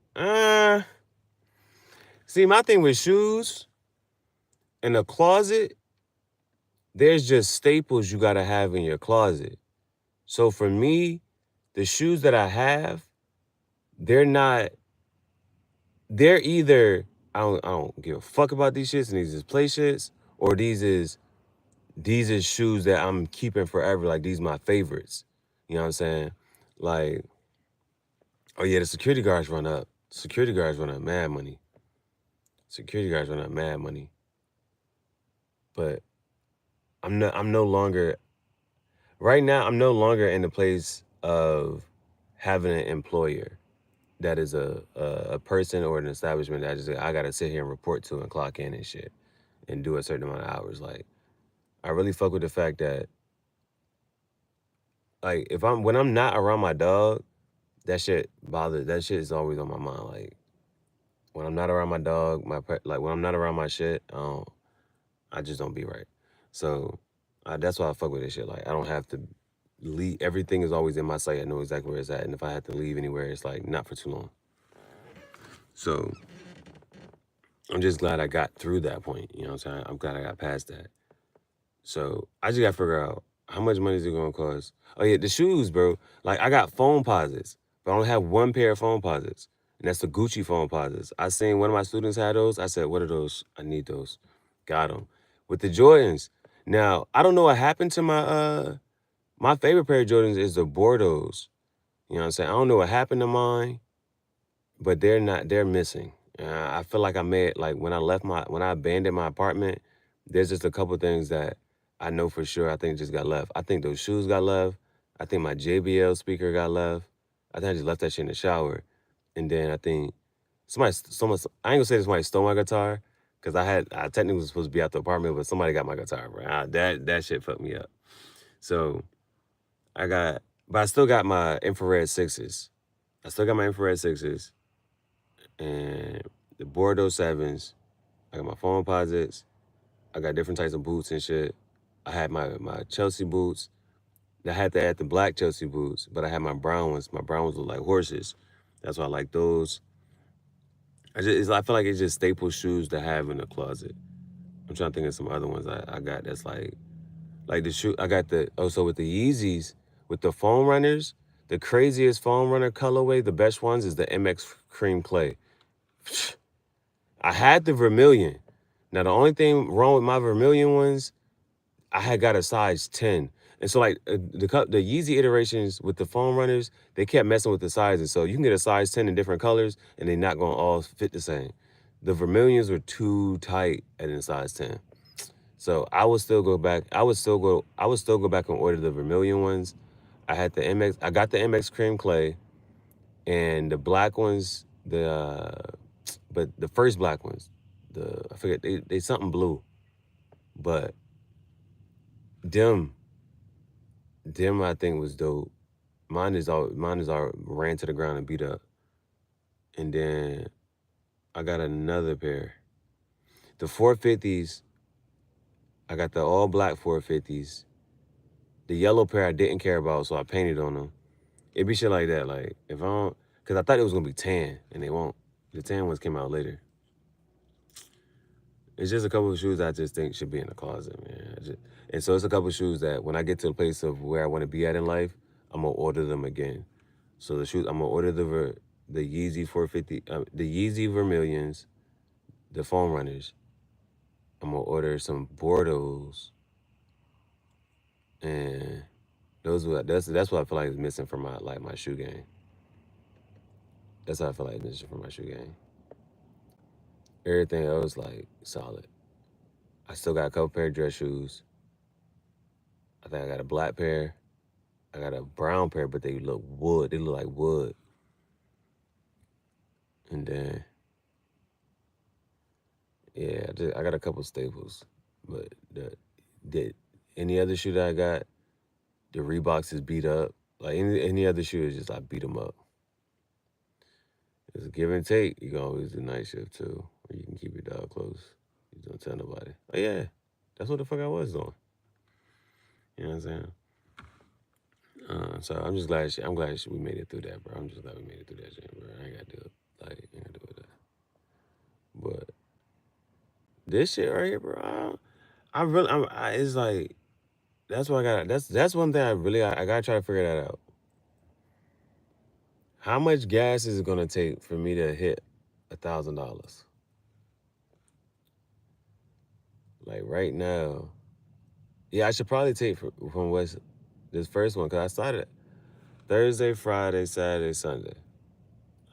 See, my thing with shoes in a closet, there's just staples you gotta have in your closet. So for me, the shoes that I have, they're either I don't give a fuck about these shits and these is play shits, or these is shoes that I'm keeping forever. Like these my favorites. You know what I'm saying? Like, oh yeah, the security guards run up. Security guards run up mad money. Security guards run up mad money. But I'm no longer right now, I'm no longer in the place of having an employer that is a person or an establishment that I gotta sit here and report to and clock in and shit and do a certain amount of hours. Like, I really fuck with the fact that, like, when I'm not around my dog, that shit is always on my mind. Like, when I'm not around my dog, when I'm not around my shit, I just don't be right. So that's why I fuck with this shit. Like, I don't have to leave. Everything is always in my sight. I know exactly where it's at. And if I have to leave anywhere, it's like not for too long. So I'm just glad I got through that point. You know what I'm saying? I'm glad I got past that. So I just gotta figure out how much money is it gonna cost. Oh yeah, the shoes, bro. Like, I got phone posits, but I only have one pair of phone posits, and that's the Gucci phone posits. I seen one of my students had those. I said, "What are those? I need those." Got them. With the Jordans. Now I don't know what happened to my favorite pair of Jordans is the Bordeaux's. You know what I'm saying? I don't know what happened to mine, but they're missing. I feel like when I abandoned my apartment, there's just a couple things that I know for sure I think just got left. I think those shoes got left. I think my JBL speaker got left. I think I just left that shit in the shower. And then I think I ain't gonna say somebody stole my guitar, because I technically was supposed to be out the apartment, but somebody got my guitar, bro. That shit fucked me up. So but I still got my infrared sixes. And the Bordeaux sevens. I got my phone posits. I got different types of boots and shit. I had my Chelsea boots. I had to add the black Chelsea boots, but I had my brown ones. My brown ones look like horses. That's why I like those. I feel like it's just staple shoes to have in the closet. I'm trying to think of some other ones I got that's like the shoe. I got so with the Yeezys, with the foam runners, the craziest foam runner colorway, the best ones is the MX Cream Clay. I had the vermilion. Now, the only thing wrong with my vermilion ones, I had got a size 10. And so, like, the Yeezy iterations with the foam runners, they kept messing with the sizes. So you can get a size 10 in different colors, and they're not going to all fit the same. The Vermilions were too tight at in size 10. So I would still go back. I would still go back and order the Vermilion ones. I had the MX. I got the MX cream clay, and the black ones. But the first black ones, I forget they something blue, but them I think was dope. Mine is all ran to the ground and beat up, and then I got another pair. The 450s. I got the all black 450s. The yellow pair I didn't care about, so I painted on them. It be shit like that. Like if I don't, cause I thought it was gonna be tan, and they won't. The tan ones came out later. It's just a couple of shoes I just think should be in the closet, man. And so it's a couple of shoes that when I get to the place of where I want to be at in life, I'm gonna order them again. So the shoes I'm gonna order the Yeezy 450, the Yeezy Vermilions, the foam runners. I'm gonna order some Bordeaux, and that's what I feel like is missing from my shoe game. That's what I feel like is missing from my shoe game. Everything else like solid. I still got a couple pair of dress shoes. I think I got a black pair. I got a brown pair, but they look wood. They look like wood. And then yeah, I got a couple staples. But the any other shoe that I got, the Reeboks is beat up. Like any other shoe is just I beat them up. It's a give and take. You can always do night shift too, or you can keep your dog close. You don't tell nobody. Oh yeah, that's what the fuck I was doing. You know what I'm saying? So I'm just glad I'm glad we made it through that, bro. I'm just glad we made it through that shit, bro. I ain't gotta do it. Like, I ain't gotta do it that. But this shit right here, bro. It's like that's what I got. That's one thing I gotta try to figure that out. How much gas is it gonna take for me to hit $1,000? Like right now, yeah, I should probably take from West this first one because I started Thursday, Friday, Saturday, Sunday.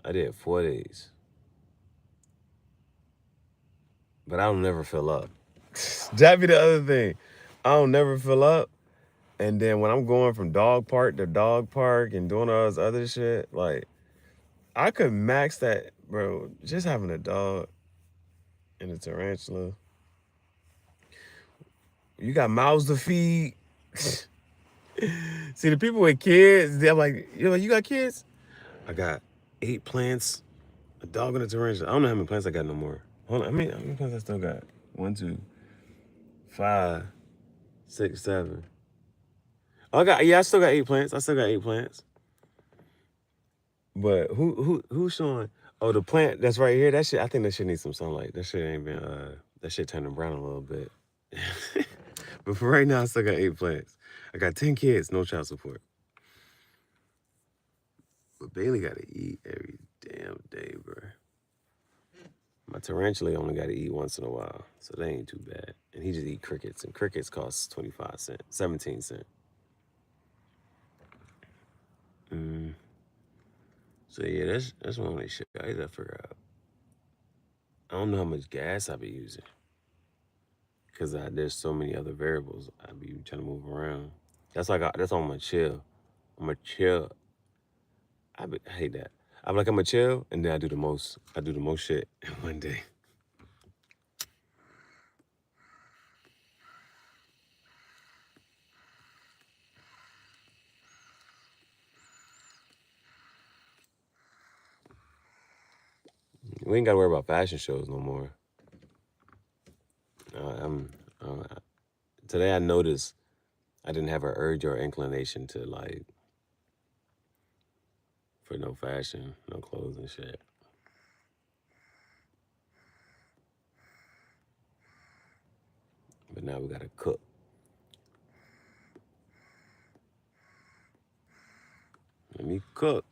I did 4 days, but I don't never fill up. That be the other thing. I don't never fill up. And then when I'm going from dog park to dog park and doing all this other shit, like I could max that, bro. Just having a dog and a tarantula. You got mouths to feed. See the people with kids, they're like, you got kids? I got 8 plants, a dog and a tarantula. I don't know how many plants I got no more. Hold on, how many plants I still got? 1, 2, 5, 6, 7. I still got 8 plants. I still got 8 plants. But who's showing? Oh, the plant that's right here. That shit. I think that shit needs some sunlight. That shit ain't been. That shit turning brown a little bit. But for right now, I still got 8 plants. I got 10 kids, no child support. But Bailey got to eat every damn day, bro. My tarantula only got to eat once in a while, so that ain't too bad. And he just eat crickets, and crickets cost 25 cents, 17 cents. So yeah, that's one of the shit I gotta figure out. I don't know how much gas I be using. Cause there's so many other variables I be trying to move around. That's on my chill. I'm a chill. I hate that. I'm like I'm a chill, and then I do the most. I do the most shit in one day. We ain't gotta worry about fashion shows no more. I'm today. I noticed I didn't have an urge or inclination to like for no fashion, no clothes and shit. But now we gotta cook. Let me cook.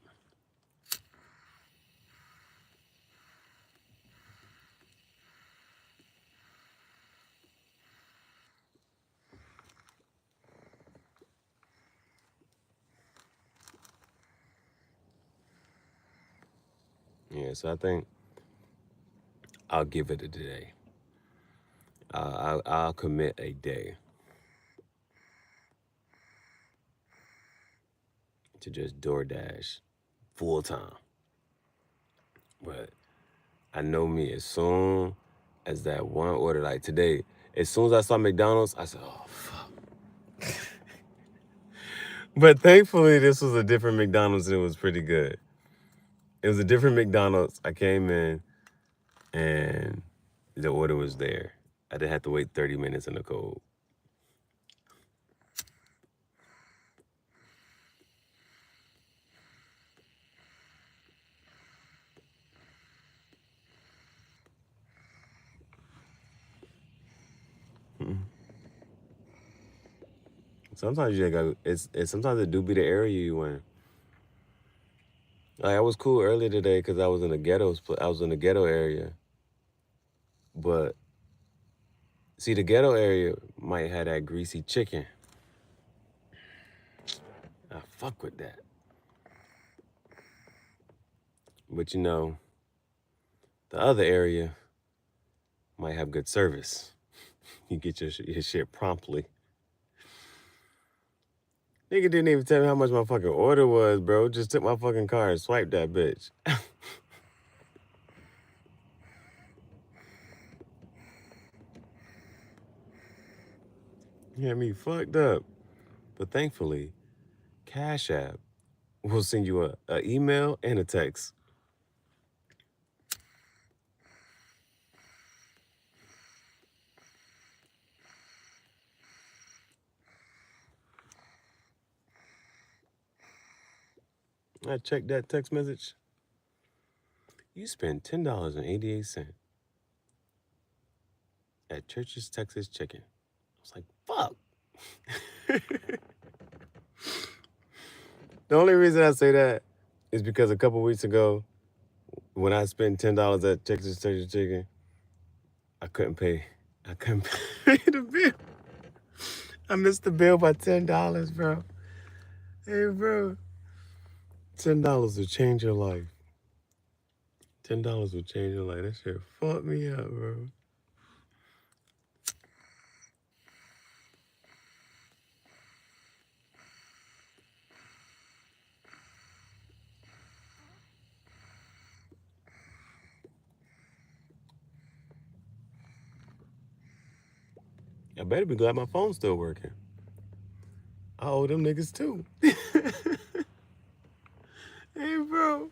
Yeah, so I think I'll give it a day. I'll commit a day to just DoorDash full time. But I know me, as soon as that one order, like today, as soon as I saw McDonald's, I said, oh, fuck. But thankfully, this was a different McDonald's and it was pretty good. It was a different McDonald's. I came in and the order was there. I didn't have to wait 30 minutes in the cold. Sometimes you got it's sometimes it do be the area you in. Like I was cool earlier today because I was in the ghettos. I was in the ghetto area, but see the ghetto area might have that greasy chicken. I fuck with that. But you know, the other area might have good service. You get your shit promptly. Nigga didn't even tell me how much my fucking order was, bro. Just took my fucking car and swiped that bitch. You had me fucked up. But thankfully, Cash App will send you a email and a text. I checked that text message. You spent $10.88 at Church's Texas Chicken. I was like, fuck. The only reason I say that is because a couple weeks ago, when I spent $10 at Texas Chicken, I couldn't pay. I couldn't pay the bill. I missed the bill by $10, bro. Hey, bro. $10 will change your life. $10 will change your life. That shit fucked me up, bro. I better be glad my phone's still working. I owe them niggas too. Hey, bro.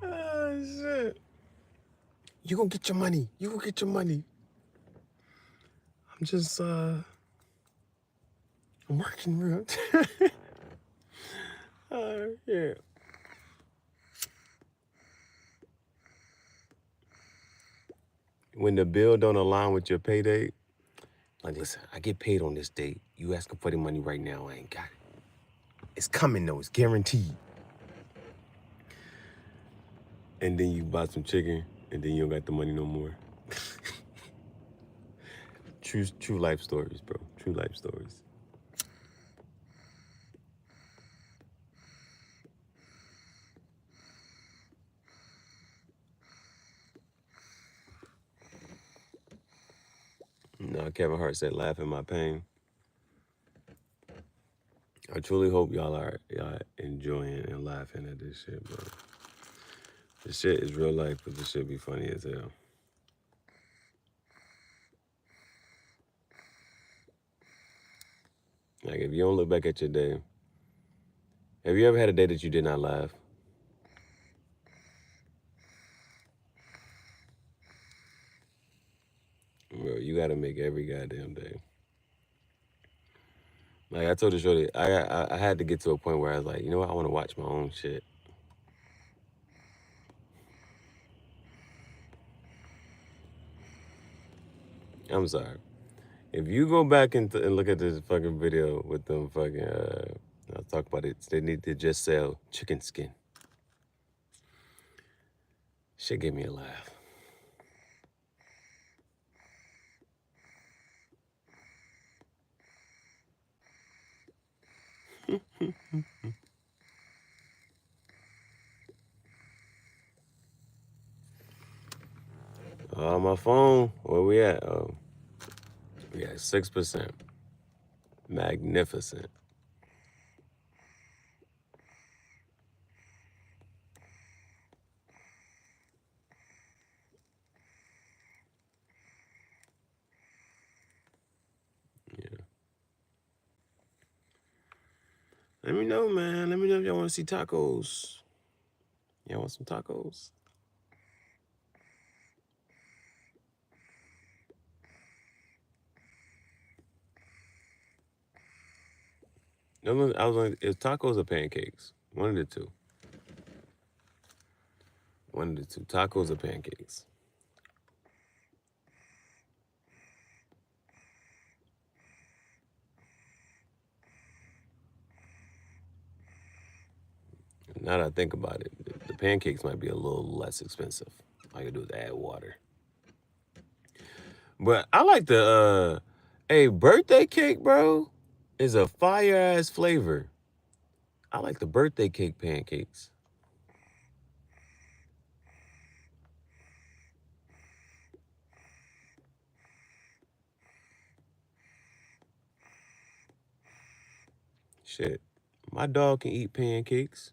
Oh, shit. You gonna get your money. You gonna get your money. I'm just, I'm working real. Yeah. When the bill don't align with your pay date, like, listen, I get paid on this date. You asking for the money right now, I ain't got it. It's coming though, it's guaranteed. And then you buy some chicken, and then you don't got the money no more. True life stories, bro. True life stories. No, Kevin Hart said, "Laugh in my pain." I truly hope y'all are enjoying and laughing at this shit, bro. This shit is real life, but this shit be funny as hell. Like, if you don't look back at your day, have you ever had a day that you did not laugh? Bro, you gotta make every goddamn day. Like I told the shorty, I had to get to a point where I was like, you know what, I want to watch my own shit. I'm sorry. If you go back and look at this fucking video with them fucking, I'll talk about it. They need to just sell chicken skin. Shit gave me a laugh. On my phone, where we at? Oh, we at 6%. Magnificent. Yeah. Let me know, man. Let me know if y'all want to see tacos. Y'all want some tacos? I was like, it's tacos or pancakes. One of the two. One of the two. Tacos or pancakes. Now that I think about it, the pancakes might be a little less expensive. All you do is add water. But I like the hey, birthday cake, bro, is a fire ass flavor. I like the birthday cake pancakes. Shit. My dog can eat pancakes.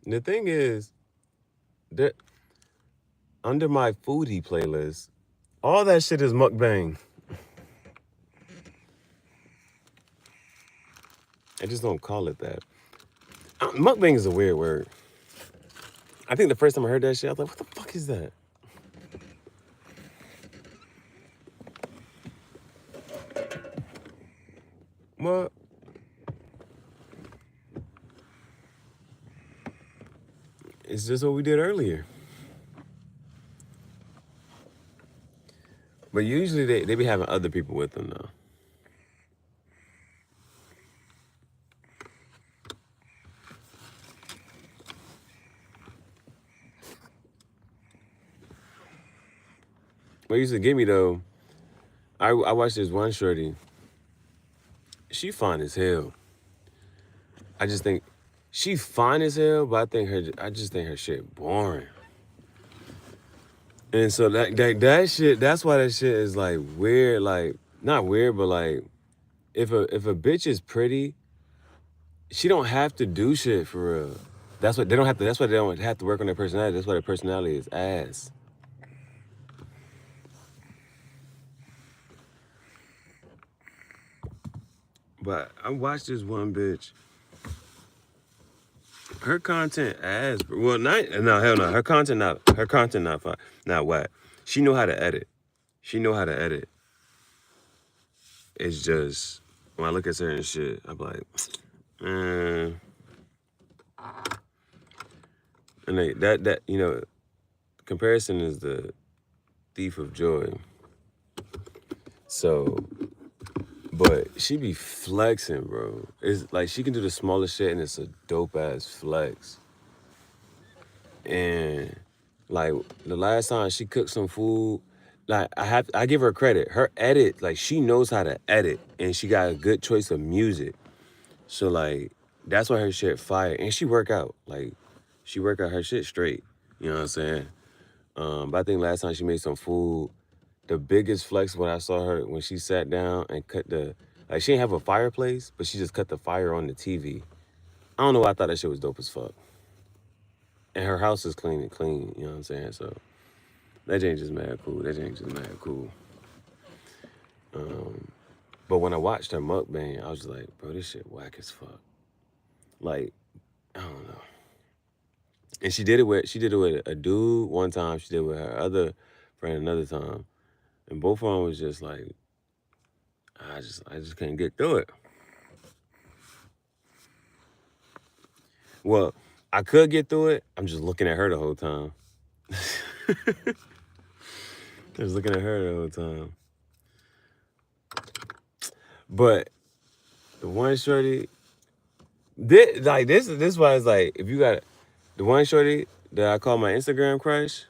The thing is that under my foodie playlist, all that shit is mukbang. I just don't call it that. Mukbang is a weird word. I think the first time I heard that shit, I was like, what the fuck is that? Well, it's just what we did earlier. But usually they be having other people with them though. What used to get me though, I watched this one shorty. She fine as hell. I just think she fine as hell, but I just think her shit boring. And so that shit, that's why that shit is like weird, like not weird, but like if a bitch is pretty, she don't have to do shit for real. That's what they don't have to. That's why they don't have to work on their personality. That's why their personality is ass. But I watched this one bitch. Her content ass. Well, not no hell no. Her content not fine. Not whack. She know how to edit. She know how to edit. It's just when I look at certain shit, I'm like, man. And that comparison is the thief of joy. So, but she be flexing, bro. It's like she can do the smallest shit and it's a dope ass flex. And like the last time she cooked some food, like I give her credit. Her edit, like she knows how to edit and she got a good choice of music. So like that's why her shit fire. And she work out. Like she work out her shit straight. You know what I'm saying? But I think last time she made some food, the biggest flex when I saw her when she sat down and cut like she didn't have a fireplace, but she just cut the fire on the TV. I don't know why I thought that shit was dope as fuck. And her house is clean and clean, you know what I'm saying? So that ain't just mad cool. That ain't just mad cool. But when I watched her mukbang, I was just like, bro, this shit whack as fuck. Like, I don't know. And she did it with a dude one time. She did it with her other friend another time. And both of them was just like, I just couldn't get through it. Well, I could get through it. I'm just looking at her the whole time. Just looking at her the whole time. But the one shorty, this why it's like if you got the one shorty that I call my Instagram crush,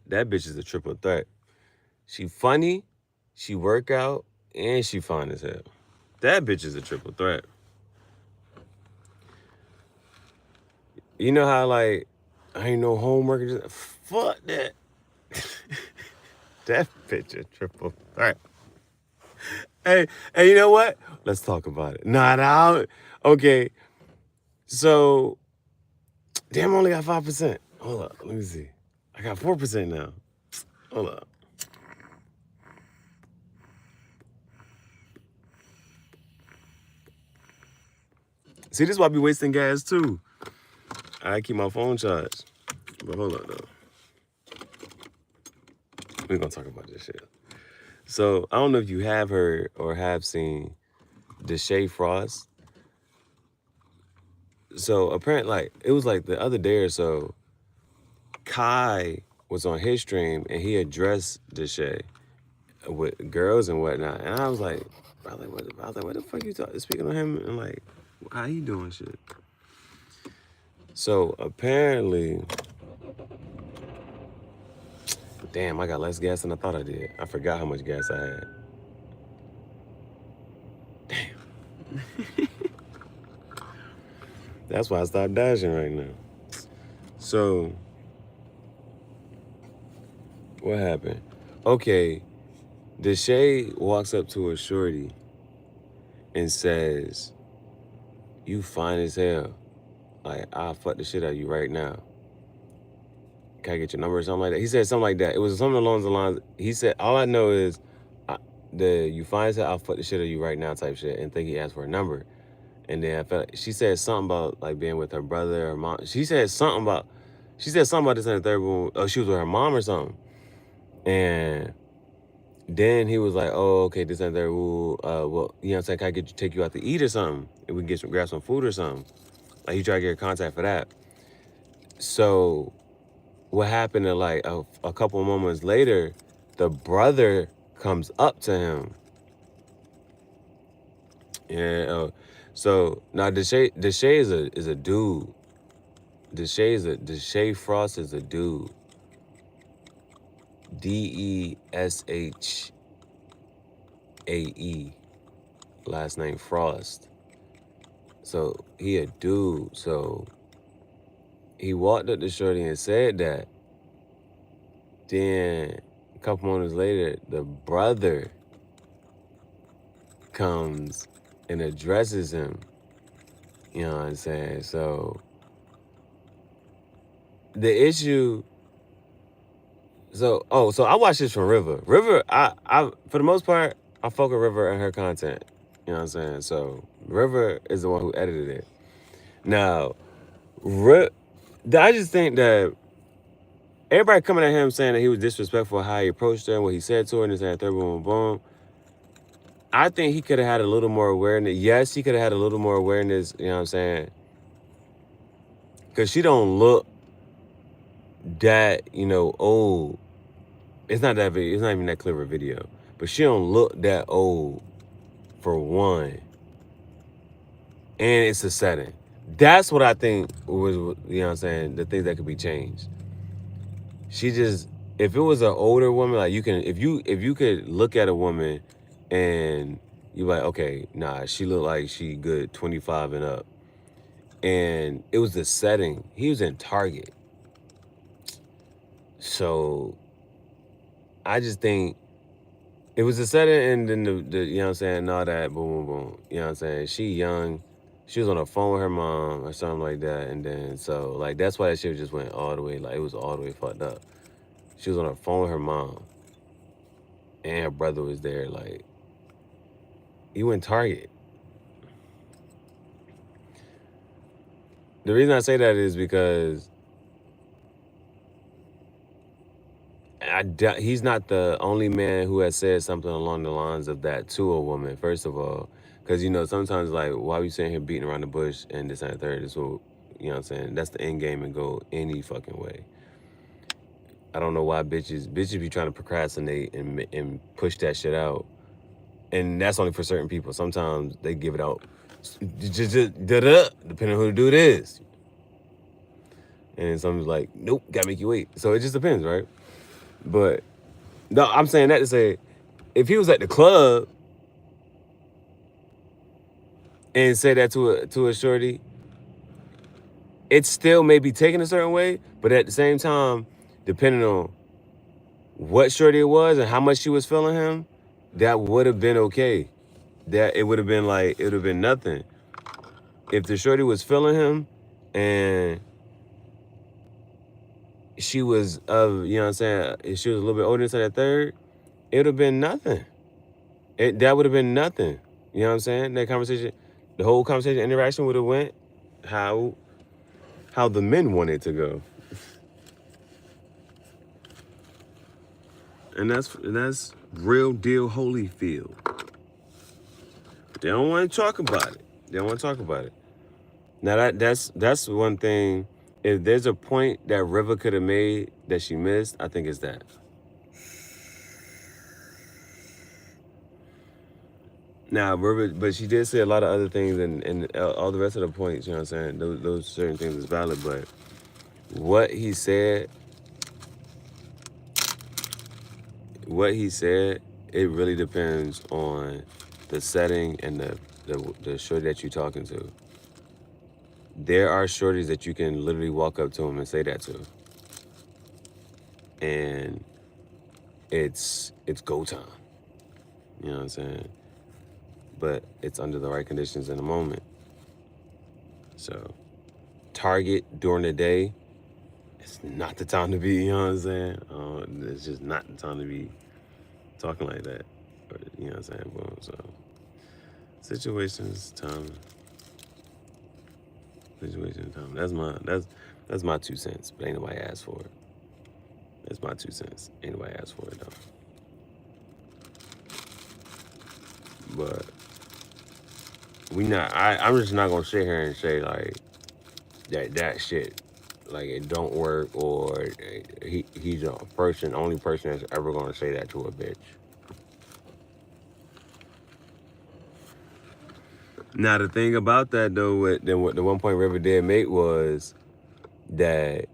That bitch is a triple threat. She funny, she work out, and she fine as hell. That bitch is a triple threat. You know how like I ain't no homework. Fuck that. That bitch a triple threat. Hey, you know what? Let's talk about it. Nah. Okay. So, damn, I only got 5%. Hold up. Let me see. I got 4% now. Hold up. See, this is why I be wasting gas too. I keep my phone charged. But hold up though. We're gonna talk about this shit. So I don't know if you have heard or have seen Deshae Frost. So apparently, like it was like the other day or so, Kai was on his stream and he addressed Deshae with girls and whatnot, and I was like, what the fuck you speaking on him and like how he doing shit? So apparently, damn, I got less gas than I thought I did. I forgot how much gas I had. Damn. That's why I stopped dashing right now. So, what happened? Okay, Deshae walks up to a shorty and says, "You fine as hell. Like, I'll fuck the shit out of you right now. Can I get your number or something like that?" He said something like that. It was something along the lines. He said, "All I know is, you fine as hell, I'll fuck the shit out of you right now," type shit, and think he asked for a number. And then I felt like she said something about like being with her brother or mom. She said something about this in the third room. Oh, she was with her mom or something. And then he was like, "Oh, okay, this and that rule. Well, you know what I'm saying? Can I take you out to eat or something? And we can grab some food or something." Like he tried to get her contact for that. So what happened to like a couple of moments later, the brother comes up to him. Yeah. So now Deshae is a dude. Deshae Frost is a dude. Deshae. Last name Frost. So he a dude. So he walked up to shorty and said that. Then a couple moments later, the brother comes and addresses him. You know what I'm saying? So the issue. So I watched this from River. River, I for the most part, I fuck with River and her content. You know what I'm saying? So River is the one who edited it. Now, I just think that everybody coming at him saying that he was disrespectful how he approached her and what he said to her and this and that, third, boom, boom. I think he could have had a little more awareness. Yes, he could have had a little more awareness, you know what I'm saying? Because she don't look that, old. It's not even that clear of a video. But she don't look that old, for one. And it's a setting. That's what I think was, you know what I'm saying, the things that could be changed. She just, if it was an older woman, like if you could look at a woman and you're like, okay, nah, she looked like she good 25 and up. And it was the setting. He was in Target. So I just think it was the setting and then the you know what I'm saying, and all that, boom, boom, boom. You know what I'm saying? She young. She was on the phone with her mom or something like that. And then, so, like, that's why that shit just went all the way, like, it was all the way fucked up. She was on the phone with her mom. And her brother was there, like, he went Target. The reason I say that is because he's not the only man who has said something along the lines of that to a woman, first of all. Because, sometimes, like, why are we sitting here beating around the bush and this and the third? Is what, you know what I'm saying? That's the end game and go any fucking way. I don't know why bitches be trying to procrastinate and push that shit out. And that's only for certain people. Sometimes they give it out just depending on who the dude is. And then someone's like, nope, gotta make you wait. So it just depends, right? But no, I'm saying that to say, if he was at the club and said that to a shorty, it still may be taken a certain way, but at the same time, depending on what shorty it was and how much she was feeling him, that would have been okay. That it would have been like, it would have been nothing. If the shorty was feeling him and she was of, you know what I'm saying, if she was a little bit older than that third, it would have been nothing. That would have been nothing. You know what I'm saying? That conversation, the whole conversation interaction would have went how the men want it to go. And that's real deal Holyfield. They don't want to talk about it. They don't want to talk about it. Now that's one thing. If there's a point that River could have made that she missed, I think it's that. Now, River, but she did say a lot of other things, and all the rest of the points, you know what I'm saying? Those certain things is valid, but what he said, it really depends on the setting and the shorty that you're talking to. There are shorties that you can literally walk up to them and say that to, and it's go time. You know what I'm saying? But it's under the right conditions in the moment. So, Target during the day, it's not the time to be. You know what I'm saying? It's just not the time to be talking like that. Or, you know what I'm saying? Boom. So, situations, time. Situation, time. That's my 2 cents. But ain't nobody asked for it. That's my 2 cents. Ain't nobody asked for it though. But I'm just not gonna sit here and say like that shit, like it don't work, or he's a only person that's ever gonna say that to a bitch. Now the thing about that though, what the one point River did make was that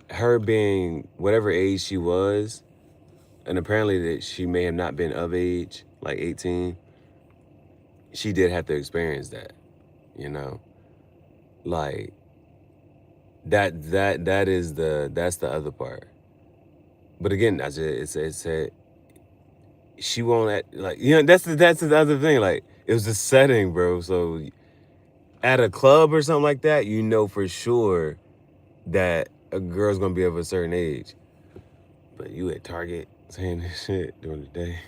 her being whatever age she was, and apparently that she may have not been of age, like 18, she did have to experience that, you know, like that's the other part. But again, it's a she won't act, like, you know, that's the other thing. Like, it was the setting, bro. So at a club or something like that, you know for sure that a girl's gonna be of a certain age. But you at Target saying this shit during the day.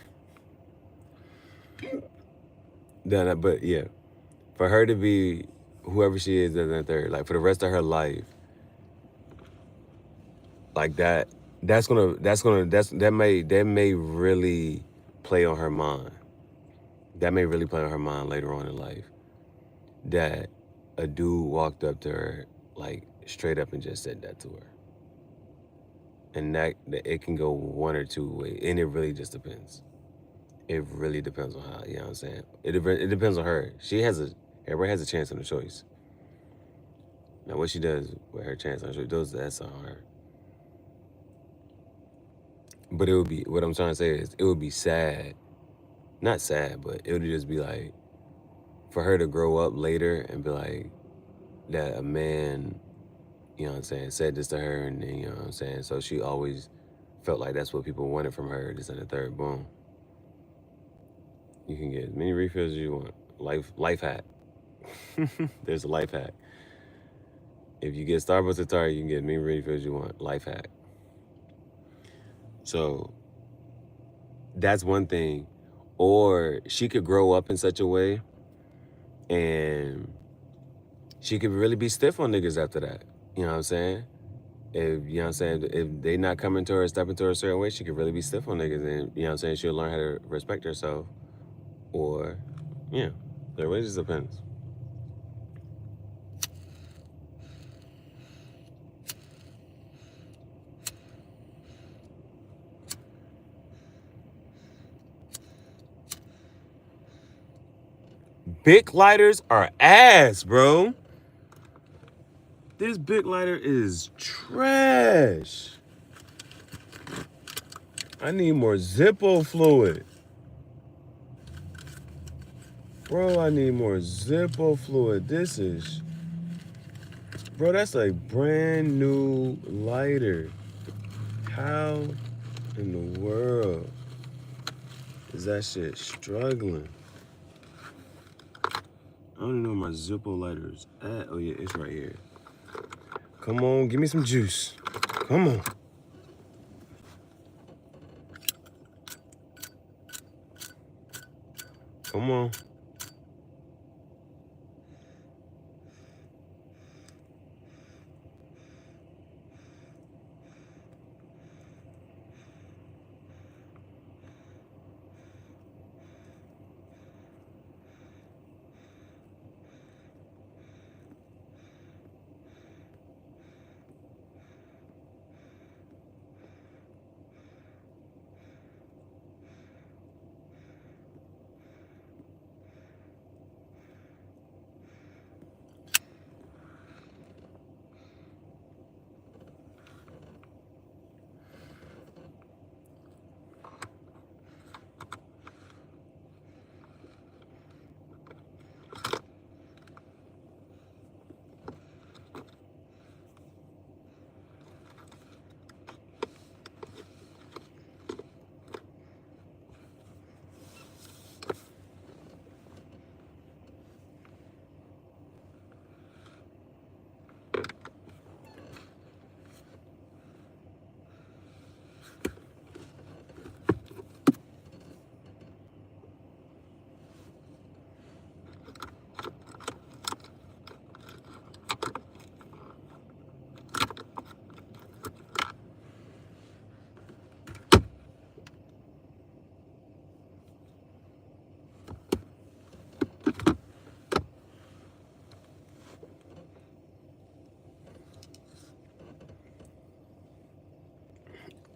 But yeah, for her to be whoever she is as a third, like for the rest of her life, like that may really play on her mind. That may really play on her mind later on in life. That a dude walked up to her, like straight up and just said that to her. And that it can go one or two ways. And it really just depends. It really depends on how, you know what I'm saying? It depends on her. Everybody has a chance on the choice. Now what she does with her chance on the choice, that's on her. But it would be, what I'm trying to say is, it would be sad. Not sad, but it would just be like, for her to grow up later and be like, that a man, you know what I'm saying, said this to her, and then, you know what I'm saying, so she always felt like that's what people wanted from her, this and the third, boom. You can get as many refills as you want. Life hack. There's a life hack. If you get Starbucks at Target, you can get as many refills as you want. Life hack. So that's one thing. Or she could grow up in such a way and she could really be stiff on niggas after that. You know what I'm saying? If, you know what I'm saying, if they not coming to her, stepping to her a certain way, she could really be stiff on niggas, and, you know what I'm saying, she'll learn how to respect herself. Or, yeah, it really just depends. Bic lighters are ass, bro. This big lighter is trash. I need more Zippo fluid. Bro, I need more Zippo fluid. This is... Bro, that's a brand new lighter. How in the world is that shit struggling? I don't even know where my Zippo lighter is at. Oh yeah, it's right here. Come on, give me some juice. Come on. Come on.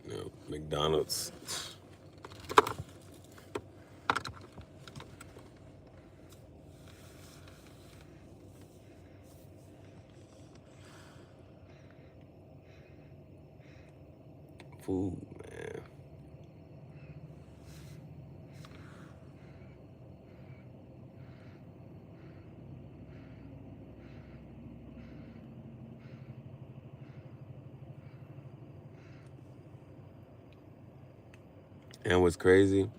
No, McDonald's. Food, man. And what's crazy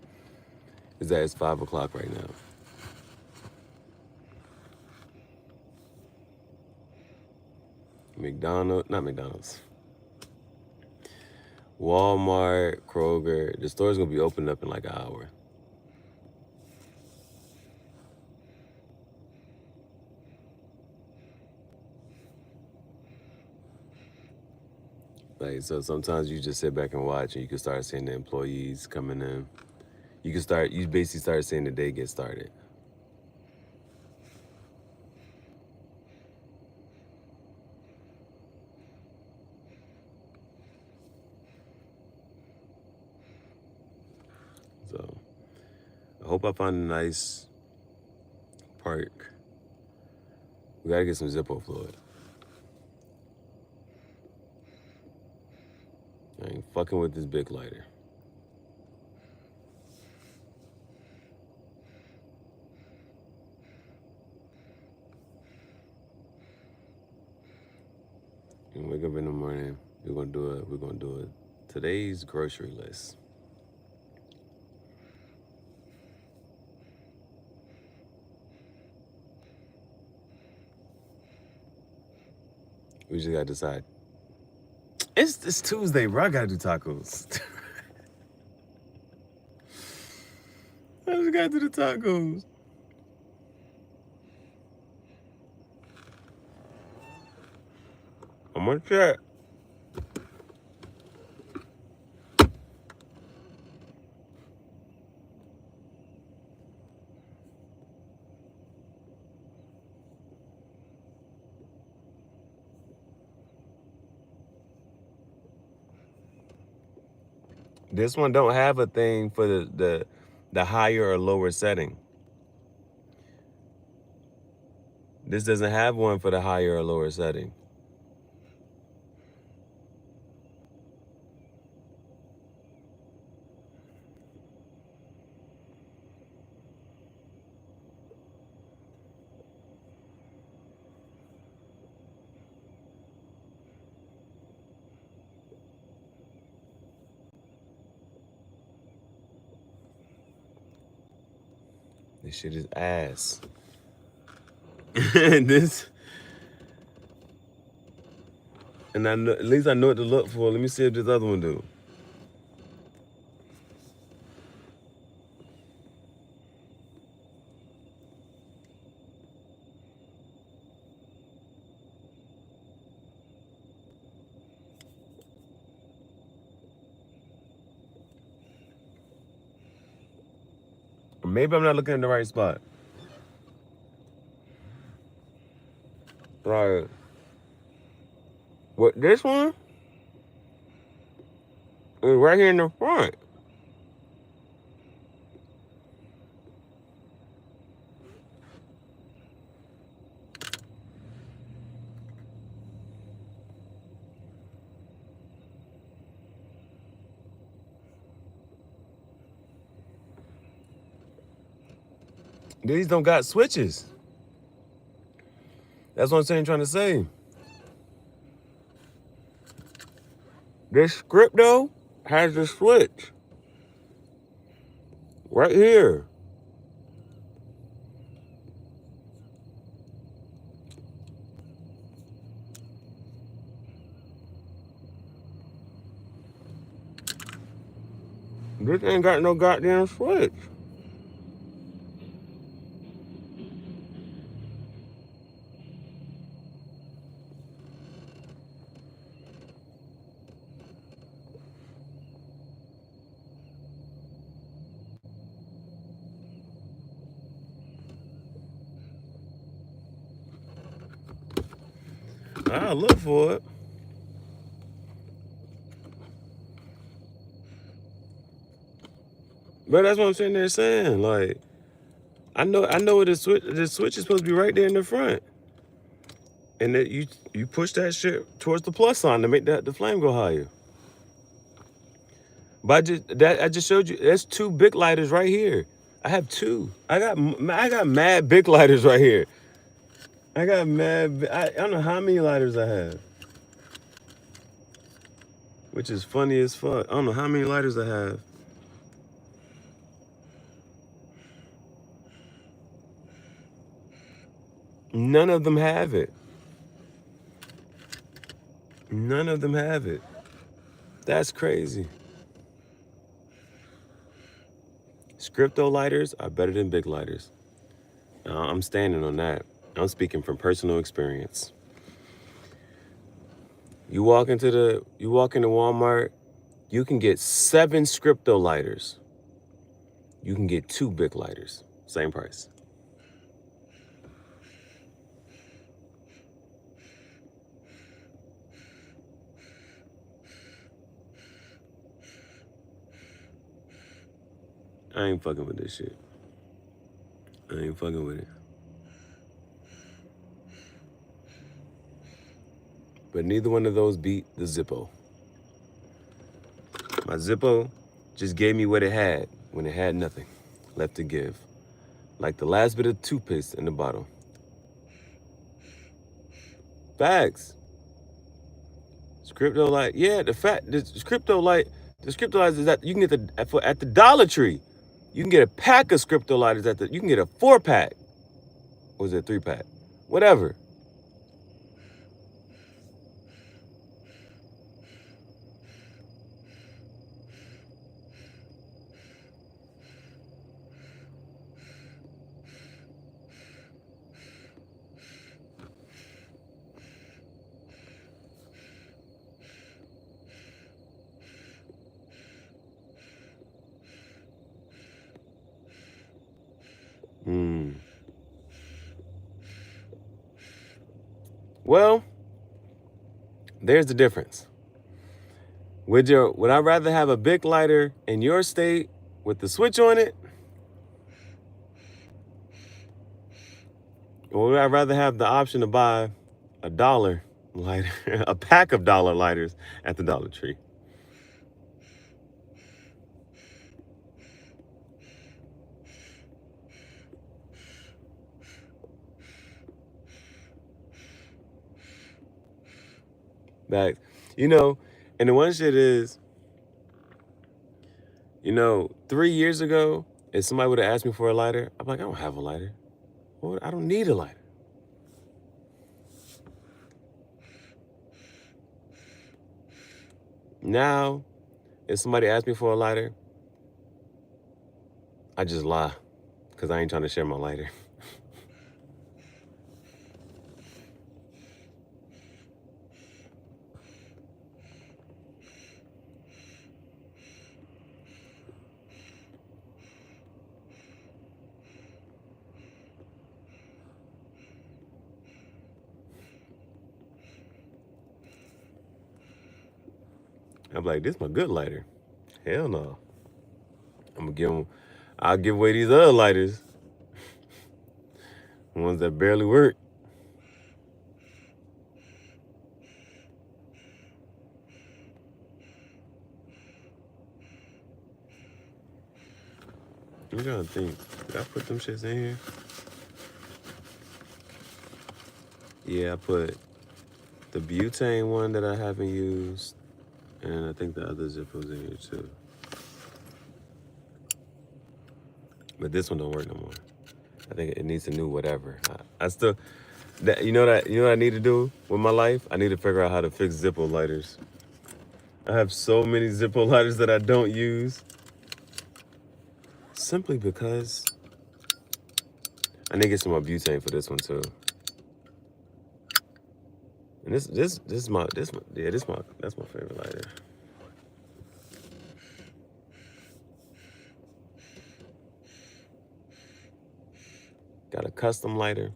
is that it's 5 o'clock right now. Not McDonald's. Walmart, Kroger, the store's gonna be opened up in like an hour. Like, so sometimes you just sit back and watch and you can start seeing the employees coming in. You basically start seeing the day get started. So I hope I find a nice park. We gotta get some Zippo fluid. I ain't fucking with this big lighter. And wake up in the morning, we're gonna do it. Today's grocery list. We just gotta decide. It's Tuesday, bro. I gotta do tacos. I just gotta do the tacos. I'm gonna check. This one don't have a thing for the higher or lower setting. This doesn't have one for the higher or lower setting. This shit is ass. This, and I know, at least I know what to look for. Let me see if this other one do. Or maybe I'm not looking in the right spot. Right. What, this one? Is right here in the front. These don't got switches. That's what I'm saying, trying to say. This script though has the switch. Right here. This ain't got no goddamn switch. I'll look for it. But that's what I'm sitting there saying. Like, I know where the switch is supposed to be right there in the front. And that you push that shit towards the plus sign to make the flame go higher. But I just showed you. That's 2 big lighters right here. I have 2. I got mad big lighters right here. I got mad. I don't know how many lighters I have. Which is funny as fuck. I don't know how many lighters I have. None of them have it. None of them have it. That's crazy. Scripto lighters are better than big lighters. I'm standing on that. I'm speaking from personal experience. You walk into Walmart, you can get 7 Scripto lighters. You can get 2 big lighters. Same price. I ain't fucking with this shit. I ain't fucking with it. But neither one of those beat the Zippo. My Zippo just gave me what it had when it had nothing left to give. Like the last bit of toothpaste in the bottle. Facts. Scripto light, yeah, the Scripto light is that you can get at the Dollar Tree. You can get a pack of Scripto lighters you can get a 4-pack. Or is it a 3-pack? Whatever. Well, there's the difference. Would I rather have a big lighter in your state with the switch on it? Or would I rather have the option to buy a $1 lighter, a pack of $1 lighters at the Dollar Tree? That, and the one shit is, 3 years ago, If somebody would have asked me for a lighter, I'm like, I don't have a lighter. Well, I don't need a lighter. Now, if somebody asks me for a lighter, I just lie because I ain't trying to share my lighter. I'm like, this is my good lighter. Hell no. I'll give away these other lighters, ones that barely work. You gotta think, did I put them shits in here? Yeah, I put the butane one that I haven't used, and I think the other Zippo's in here too. But this one don't work no more. I think it needs a new whatever. I still, you know what I need to do with my life? I need to figure out how to fix Zippo lighters. I have so many Zippo lighters that I don't use, simply because I need to get some more butane for this one too. And that's my favorite lighter. Got a custom lighter.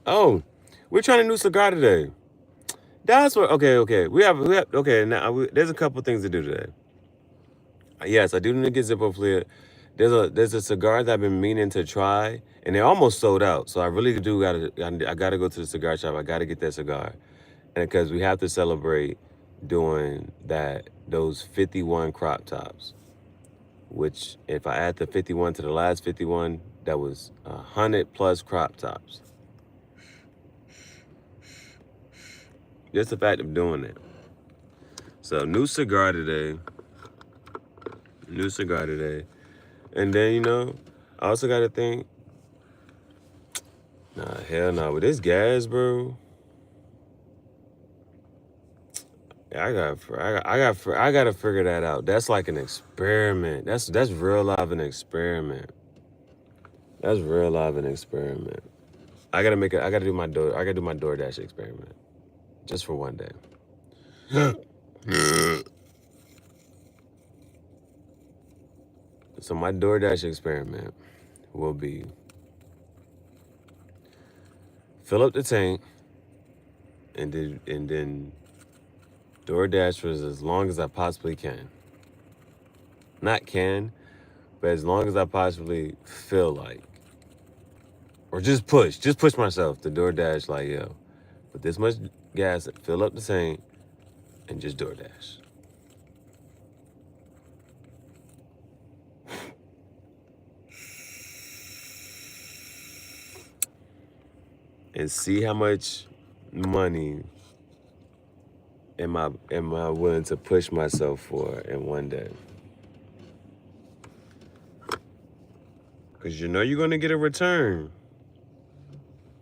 Oh, we're trying a new cigar today. That's what. Okay. We have. Okay. Now there's a couple things to do today. Yes, I do need to get Zippo Flea. There's a cigar that I've been meaning to try, and they're almost sold out. So I really do I gotta go to the cigar shop. I gotta get that cigar, and because we have to celebrate doing those 51 crop tops. Which, if I add the 51 to the last 51, that was 100 plus crop tops. Just the fact of doing it. So new cigar today. And then, I also got to think, nah, hell no. With this gas, bro, I gotta figure that out. That's like an experiment. That's real live an experiment. That's real live an experiment. I gotta do my DoorDash experiment. Just for one day. So my DoorDash experiment will be fill up the tank and then DoorDash for as long as I possibly can. Not can, but as long as I possibly feel like. Or just push myself to DoorDash like, yo, put this much gas, fill up the tank, and just DoorDash. And see how much money am I willing to push myself for in one day. Because you're going to get a return.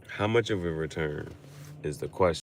How much of a return is the question.